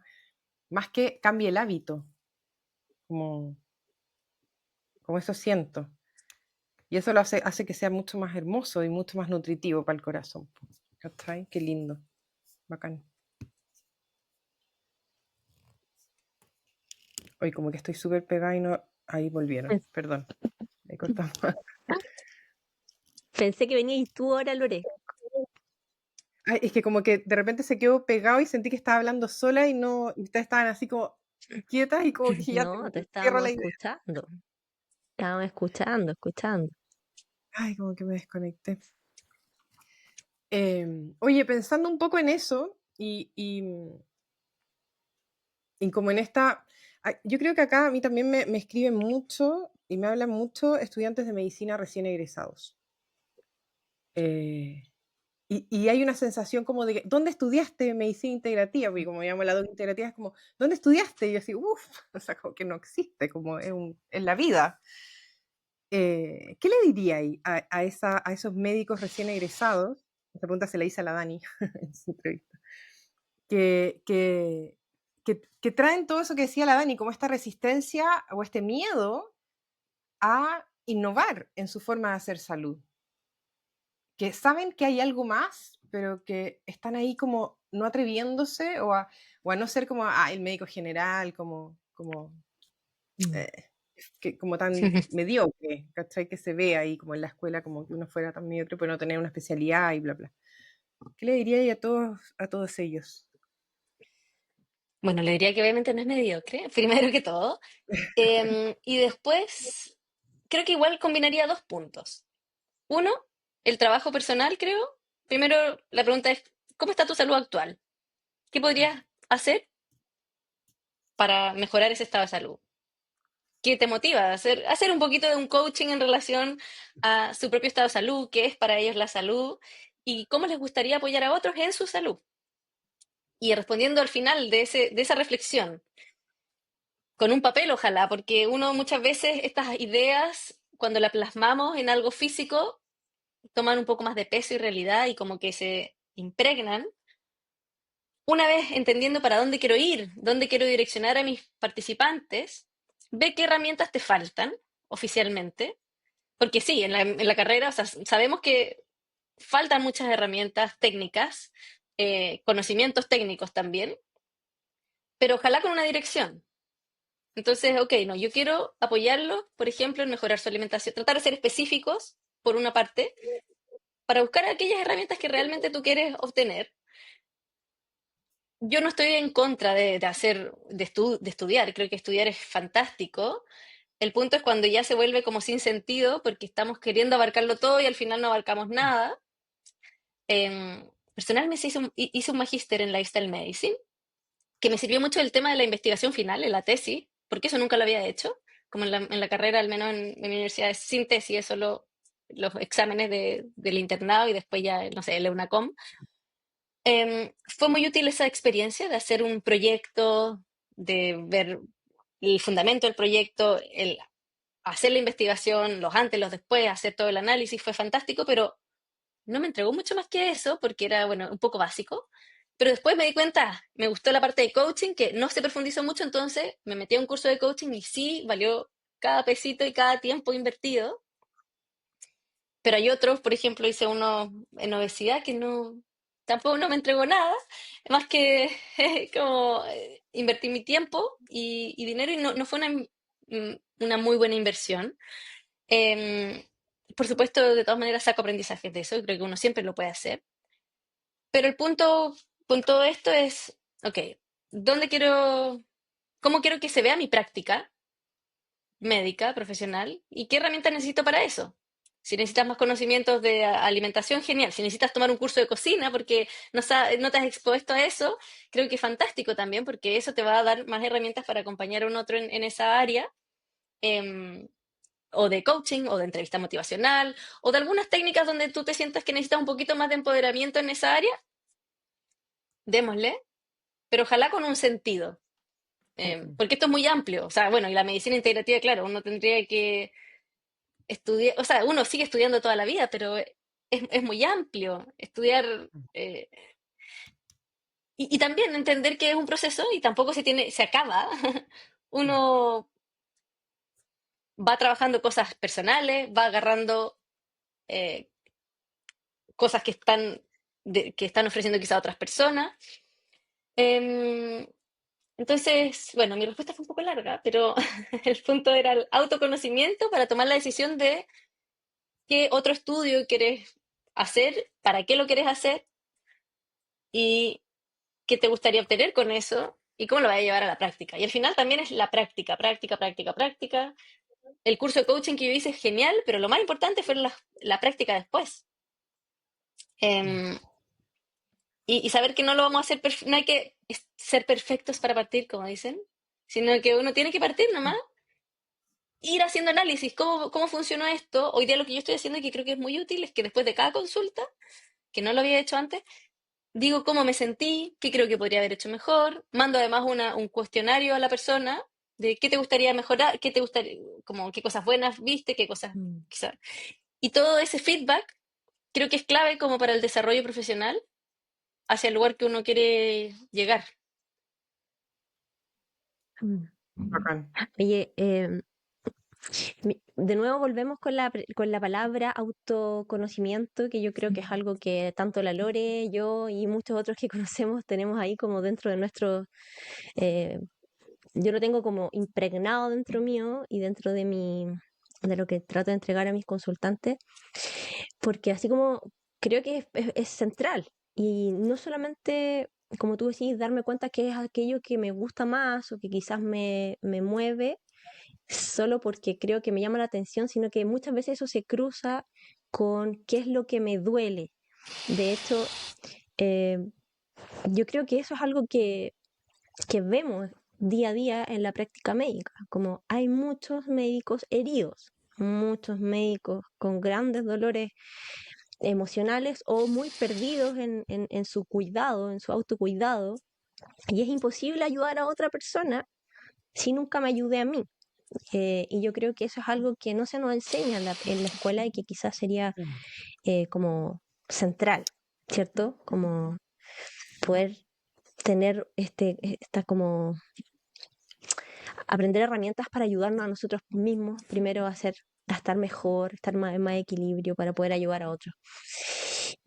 más que cambie el hábito, como, como eso siento. Y eso lo hace que sea mucho más hermoso y mucho más nutritivo para el corazón. ¿Cachai? Qué lindo. Bacán. Hoy como que estoy súper pegada y no... Ahí volvieron, perdón. Ahí cortamos. Pensé que venías tú ahora, Lore. Ay, es que como que de repente se quedó pegado y sentí que estaba hablando sola y no... Y ustedes estaban así como quietas y como que ya No, te cierro estábamos la idea. escuchando. Estábamos escuchando. Ay, como que me desconecté. Oye, pensando un poco en eso y como en esta... Yo creo que acá a mí también me escriben mucho y me hablan mucho estudiantes de medicina recién egresados. Y hay una sensación como de, ¿dónde estudiaste medicina integrativa? Porque como llamo la doble integrativa, es como, ¿dónde estudiaste? Y yo así, uff, o sea, como que no existe, como es la vida. ¿Qué le diría ahí a esos médicos recién egresados? Esta pregunta se la hice a la Dani en su entrevista. Que, que, que traen todo eso que decía la Dani, como esta resistencia o este miedo a innovar en su forma de hacer salud. Que saben que hay algo más, pero que están ahí como no atreviéndose o a no ser como el médico general, Mm. eh, como tan mediocre, ¿cachai? Que se ve ahí como en la escuela, como que uno fuera tan mediocre, pero no tener una especialidad y bla, bla. ¿Qué le diría ahí a todos ellos? Bueno, le diría que obviamente no es mediocre, primero que todo. Y después, creo que igual combinaría dos puntos. Uno, el trabajo personal, creo. Primero, la pregunta es, ¿cómo está tu salud actual? ¿Qué podrías hacer para mejorar ese estado de salud? ¿Qué te motiva a hacer un poquito de un coaching en relación a su propio estado de salud, qué es para ellos la salud y cómo les gustaría apoyar a otros en su salud? Y respondiendo al final de esa reflexión, con un papel ojalá, porque uno muchas veces estas ideas, cuando las plasmamos en algo físico, toman un poco más de peso y realidad y como que se impregnan. Una vez entendiendo para dónde quiero ir, dónde quiero direccionar a mis participantes, ve qué herramientas te faltan oficialmente, porque sí, en la carrera, o sea, sabemos que faltan muchas herramientas técnicas, conocimientos técnicos también, pero ojalá con una dirección. Entonces, ok, no, yo quiero apoyarlos, por ejemplo, en mejorar su alimentación, tratar de ser específicos, por una parte, para buscar aquellas herramientas que realmente tú quieres obtener. Yo no estoy en contra de estudiar, creo que estudiar es fantástico. El punto es cuando ya se vuelve como sin sentido, porque estamos queriendo abarcarlo todo y al final no abarcamos nada. Personalmente hice un magíster en Lifestyle Medicine, que me sirvió mucho el tema de la investigación final, en la tesis, porque eso nunca lo había hecho. Como en la carrera, al menos en mi universidad, es sin tesis, es solo los exámenes del internado y después ya, no sé, el EUNACOM. Fue muy útil esa experiencia de hacer un proyecto, de ver el fundamento del proyecto, el hacer la investigación, los antes, los después, hacer todo el análisis, fue fantástico, pero no me entregó mucho más que eso, porque era, bueno, un poco básico. Pero después me di cuenta, me gustó la parte de coaching, que no se profundizó mucho, entonces me metí a un curso de coaching y sí, valió cada pesito y cada tiempo invertido. Pero hay otros, por ejemplo, hice uno en obesidad que no, tampoco no me entregó nada, más que como invertí mi tiempo y dinero y no fue una muy buena inversión. Em, por supuesto, de todas maneras saco aprendizajes de eso, creo que uno siempre lo puede hacer. Pero el punto con todo esto es, ok, ¿dónde quiero, cómo quiero que se vea mi práctica médica, profesional? ¿Y qué herramientas necesito para eso? Si necesitas más conocimientos de alimentación, genial. Si necesitas tomar un curso de cocina porque no te has expuesto a eso, creo que es fantástico también porque eso te va a dar más herramientas para acompañar a un otro en esa área. em, o de coaching, o de entrevista motivacional, o de algunas técnicas donde tú te sientas que necesitas un poquito más de empoderamiento en esa área, démosle, pero ojalá con un sentido, porque esto es muy amplio, o sea, bueno, y la medicina integrativa, claro, uno tendría que estudiar, o sea, uno sigue estudiando toda la vida, pero es muy amplio estudiar y también entender que es un proceso y tampoco se acaba. Uno va trabajando cosas personales, va agarrando eh, cosas que están ofreciendo quizá a otras personas. Em, entonces, bueno, mi respuesta fue un poco larga, pero el punto era el autoconocimiento para tomar la decisión de qué otro estudio quieres hacer, para qué lo quieres hacer y qué te gustaría obtener con eso y cómo lo vas a llevar a la práctica. Y al final también es la práctica, práctica, práctica, práctica. El curso de coaching que yo hice es genial, pero lo más importante fue la práctica después. Em, y saber que no lo vamos a hacer, no hay que ser perfectos para partir, como dicen, sino que uno tiene que partir nomás, ir haciendo análisis, cómo funcionó esto. Hoy día lo que yo estoy haciendo y que creo que es muy útil es que después de cada consulta, que no lo había hecho antes, digo cómo me sentí, qué creo que podría haber hecho mejor, mando además un cuestionario a la persona de qué te gustaría mejorar, qué te gustaría, como qué cosas buenas viste, qué cosas Mm, quizás. Y todo ese feedback creo que es clave como para el desarrollo profesional hacia el lugar que uno quiere llegar. mm. Bacán. Oye, de nuevo volvemos con con la palabra autoconocimiento, que yo creo que es algo que tanto la Lore, yo y muchos otros que conocemos tenemos ahí como dentro de nuestro, eh, yo lo tengo como impregnado dentro mío y dentro de de lo que trato de entregar a mis consultantes, porque así como creo que es central y no solamente, como tú decís, darme cuenta que es aquello que me gusta más o que quizás me mueve solo porque creo que me llama la atención, sino que muchas veces eso se cruza con qué es lo que me duele. De hecho, eh, yo creo que eso es algo que vemos día a día en la práctica médica, como hay muchos médicos heridos, muchos médicos con grandes dolores emocionales o muy perdidos en su cuidado, en su autocuidado, y es imposible ayudar a otra persona si nunca me ayude a mí. Y yo creo que eso es algo que no se nos enseña en la escuela y que quizás sería como central, ¿cierto? Como poder tener esta como aprender herramientas para ayudarnos a nosotros mismos, primero a estar mejor, estar más, en más equilibrio para poder ayudar a otros.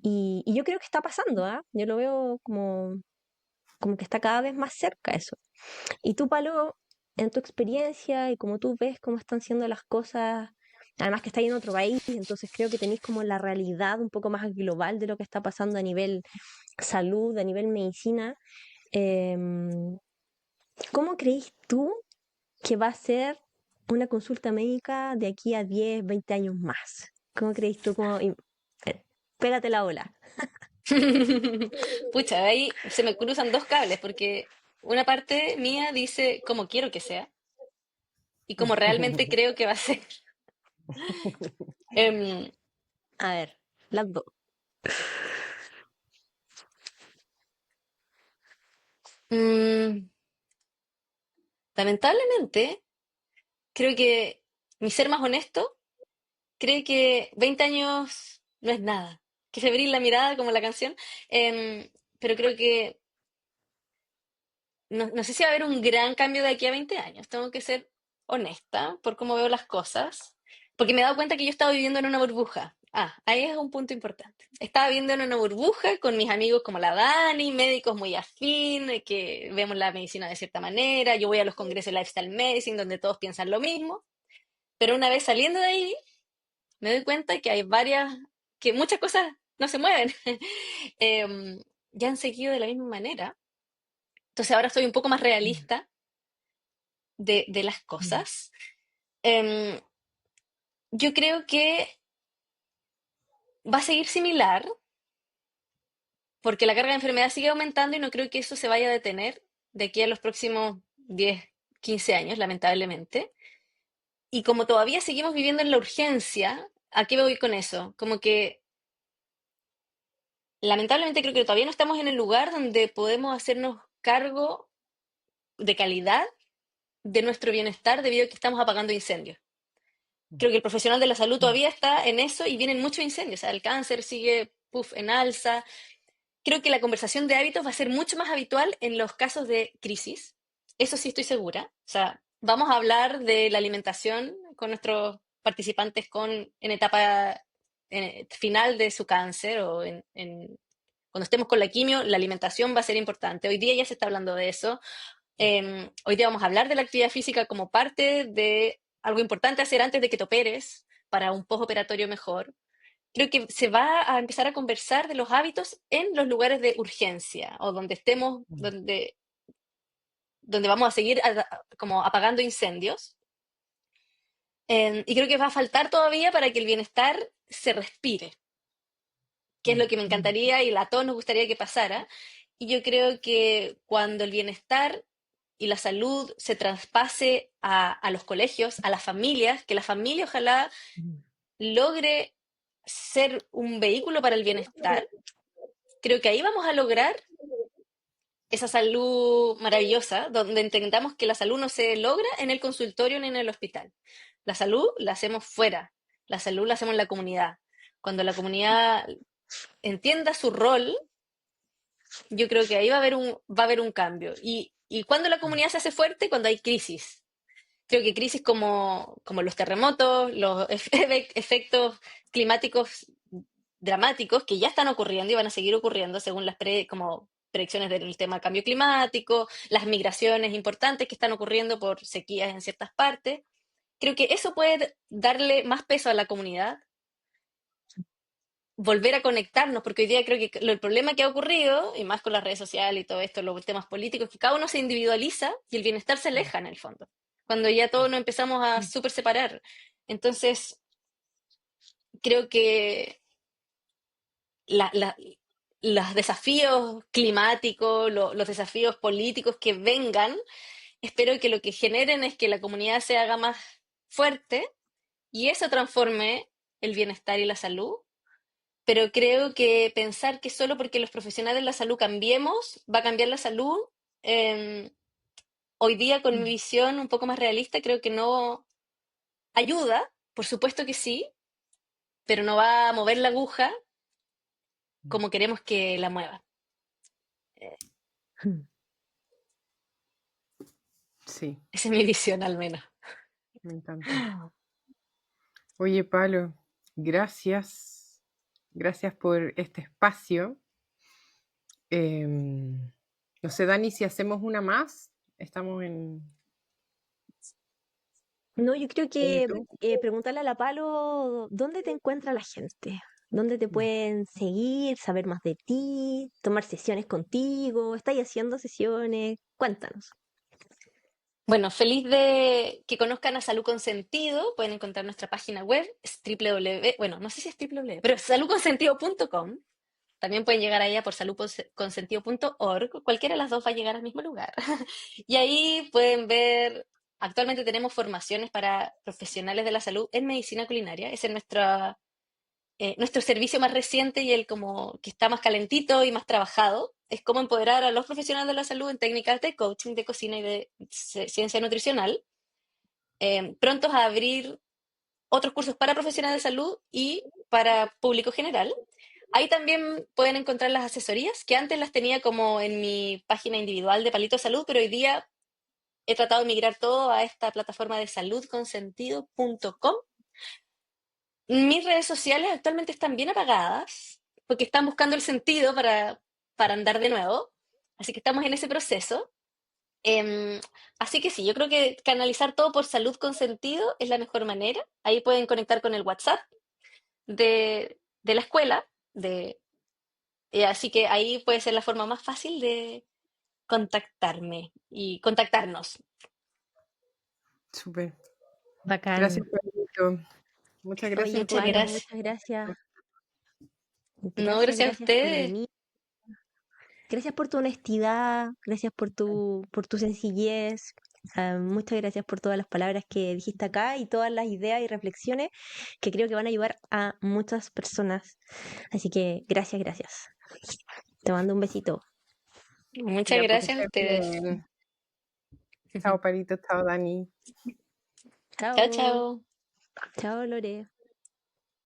Y yo creo que está pasando, ¿ah? Yo lo veo como que está cada vez más cerca eso. Y tú, Palo, en tu experiencia y como tú ves cómo están siendo las cosas, además que estáis en otro país, entonces creo que tenéis como la realidad un poco más global de lo que está pasando a nivel salud, a nivel medicina. em, ¿Cómo creís tú que va a ser una consulta médica de aquí a 10 20 años más? ¿Cómo creís tú? Pégate la ola. Pucha, ahí se me cruzan dos cables, porque una parte mía dice cómo quiero que sea y cómo realmente creo que va a ser. Em, A ver, las dos. mm, lamentablemente, creo que mi ser más honesto cree que 20 años no es nada, que febril la mirada, como la canción, pero creo que no sé si va a haber un gran cambio de aquí a 20 años. Tengo que ser honesta por cómo veo las cosas, porque me he dado cuenta que yo he estado viviendo en una burbuja. Ahí es un punto importante. Estaba viendo en una burbuja con mis amigos como la Dani, médicos muy afín, que vemos la medicina de cierta manera. Yo voy a los congresos de Lifestyle Medicine donde todos piensan lo mismo. Pero una vez saliendo de ahí, me doy cuenta que hay que muchas cosas no se mueven. Em, ya han seguido de la misma manera. Entonces ahora soy un poco más realista de las cosas. Em, yo creo que va a seguir similar porque la carga de enfermedad sigue aumentando y no creo que eso se vaya a detener de aquí a los próximos 10, 15 años, lamentablemente. Y como todavía seguimos viviendo en la urgencia, ¿a qué voy con eso? Como que lamentablemente creo que todavía no estamos en el lugar donde podemos hacernos cargo de calidad de nuestro bienestar debido a que estamos apagando incendios. Creo que el profesional de la salud todavía está en eso y vienen muchos incendios. O sea, el cáncer sigue en alza. Creo que la conversación de hábitos va a ser mucho más habitual en los casos de crisis. Eso sí estoy segura. O sea, vamos a hablar de la alimentación con nuestros participantes en etapa final de su cáncer o cuando estemos con la quimio, la alimentación va a ser importante. Hoy día ya se está hablando de eso. Hoy día vamos a hablar de la actividad física como parte de algo importante hacer antes de que te operes para un postoperatorio mejor. Creo que se va a empezar a conversar de los hábitos en los lugares de urgencia o donde estemos, donde vamos a seguir como apagando incendios. Y creo que va a faltar todavía para que el bienestar se respire, que es lo que me encantaría y a todos nos gustaría que pasara. Y yo creo que cuando el bienestar y la salud se traspase a los colegios, a las familias, que la familia ojalá logre ser un vehículo para el bienestar, creo que ahí vamos a lograr esa salud maravillosa, donde entendamos que la salud no se logra en el consultorio ni en el hospital. La salud la hacemos fuera, la salud la hacemos en la comunidad. Cuando la comunidad entienda su rol, yo creo que ahí va a haber un cambio. Y cuando la comunidad se hace fuerte, cuando hay crisis. Creo que crisis como los terremotos, los efectos climáticos dramáticos que ya están ocurriendo y van a seguir ocurriendo según las como predicciones del tema cambio climático, las migraciones importantes que están ocurriendo por sequías en ciertas partes. Creo que eso puede darle más peso a la comunidad, volver a conectarnos, porque hoy día creo que el problema que ha ocurrido, y más con las redes sociales y todo esto, los temas políticos, es que cada uno se individualiza y el bienestar se aleja en el fondo, cuando ya todos nos empezamos a súper separar. Entonces, creo que la, la- los desafíos climáticos, los desafíos políticos que vengan, espero que lo que generen es que la comunidad se haga más fuerte y eso transforme el bienestar y la salud. Pero creo que pensar que solo porque los profesionales de la salud cambiemos, va a cambiar la salud, eh, hoy día con mi visión un poco más realista, creo que no ayuda, por supuesto que sí, pero no va a mover la aguja como queremos que la mueva. Sí, Esa es mi visión al menos. me encanta. Oye, Palo, gracias. Gracias por este espacio. No sé, Dani, si hacemos una más, estamos No, yo creo en que YouTube. preguntarle a la Palo dónde te encuentra la gente, dónde te pueden seguir, saber más de ti, tomar sesiones contigo, ¿estáis haciendo sesiones? Cuéntanos. Bueno, feliz de que conozcan a Salud Consentido. Pueden encontrar nuestra página web, es www, bueno, no sé si es www, pero es saludconsentido.com. También pueden llegar a ella por saludconsentido.org. Cualquiera de las dos va a llegar al mismo lugar. Y ahí pueden ver, actualmente tenemos formaciones para profesionales de la salud en medicina culinaria. Ese es nuestro servicio más reciente y el como que está más calentito y más trabajado. Es cómo empoderar a los profesionales de la salud en técnicas de coaching, de cocina y de ciencia nutricional. Prontos a abrir otros cursos para profesionales de salud y para público general. Ahí también pueden encontrar las asesorías, que antes las tenía como en mi página individual de Palito Salud, pero hoy día he tratado de migrar todo a esta plataforma de saludconsentido.com, Mis redes sociales actualmente están bien apagadas porque están buscando el sentido para andar de nuevo. Así que estamos en ese proceso. Em, Así que sí, yo creo que canalizar todo por salud con sentido es la mejor manera. Ahí pueden conectar con el WhatsApp de la escuela. Así que ahí puede ser la forma más fácil de contactarme y contactarnos. Súper. Bacán. Gracias, Pablito. Muchas Oye, gracias Muchas por... Palo, gracias. muchas gracias. No, Gracias, gracias a gracias por ustedes. venir. Gracias por tu honestidad, gracias por tu sencillez. Muchas gracias por todas las palabras que dijiste acá y todas las ideas y reflexiones que creo que van a ayudar a muchas personas. Así que gracias, gracias. Te mando un besito. Muchas Ya, porque gracias a estés ustedes. bien. Chao, Parito. Chao, Dani. Chao, Chao. chao. Chao, Lore.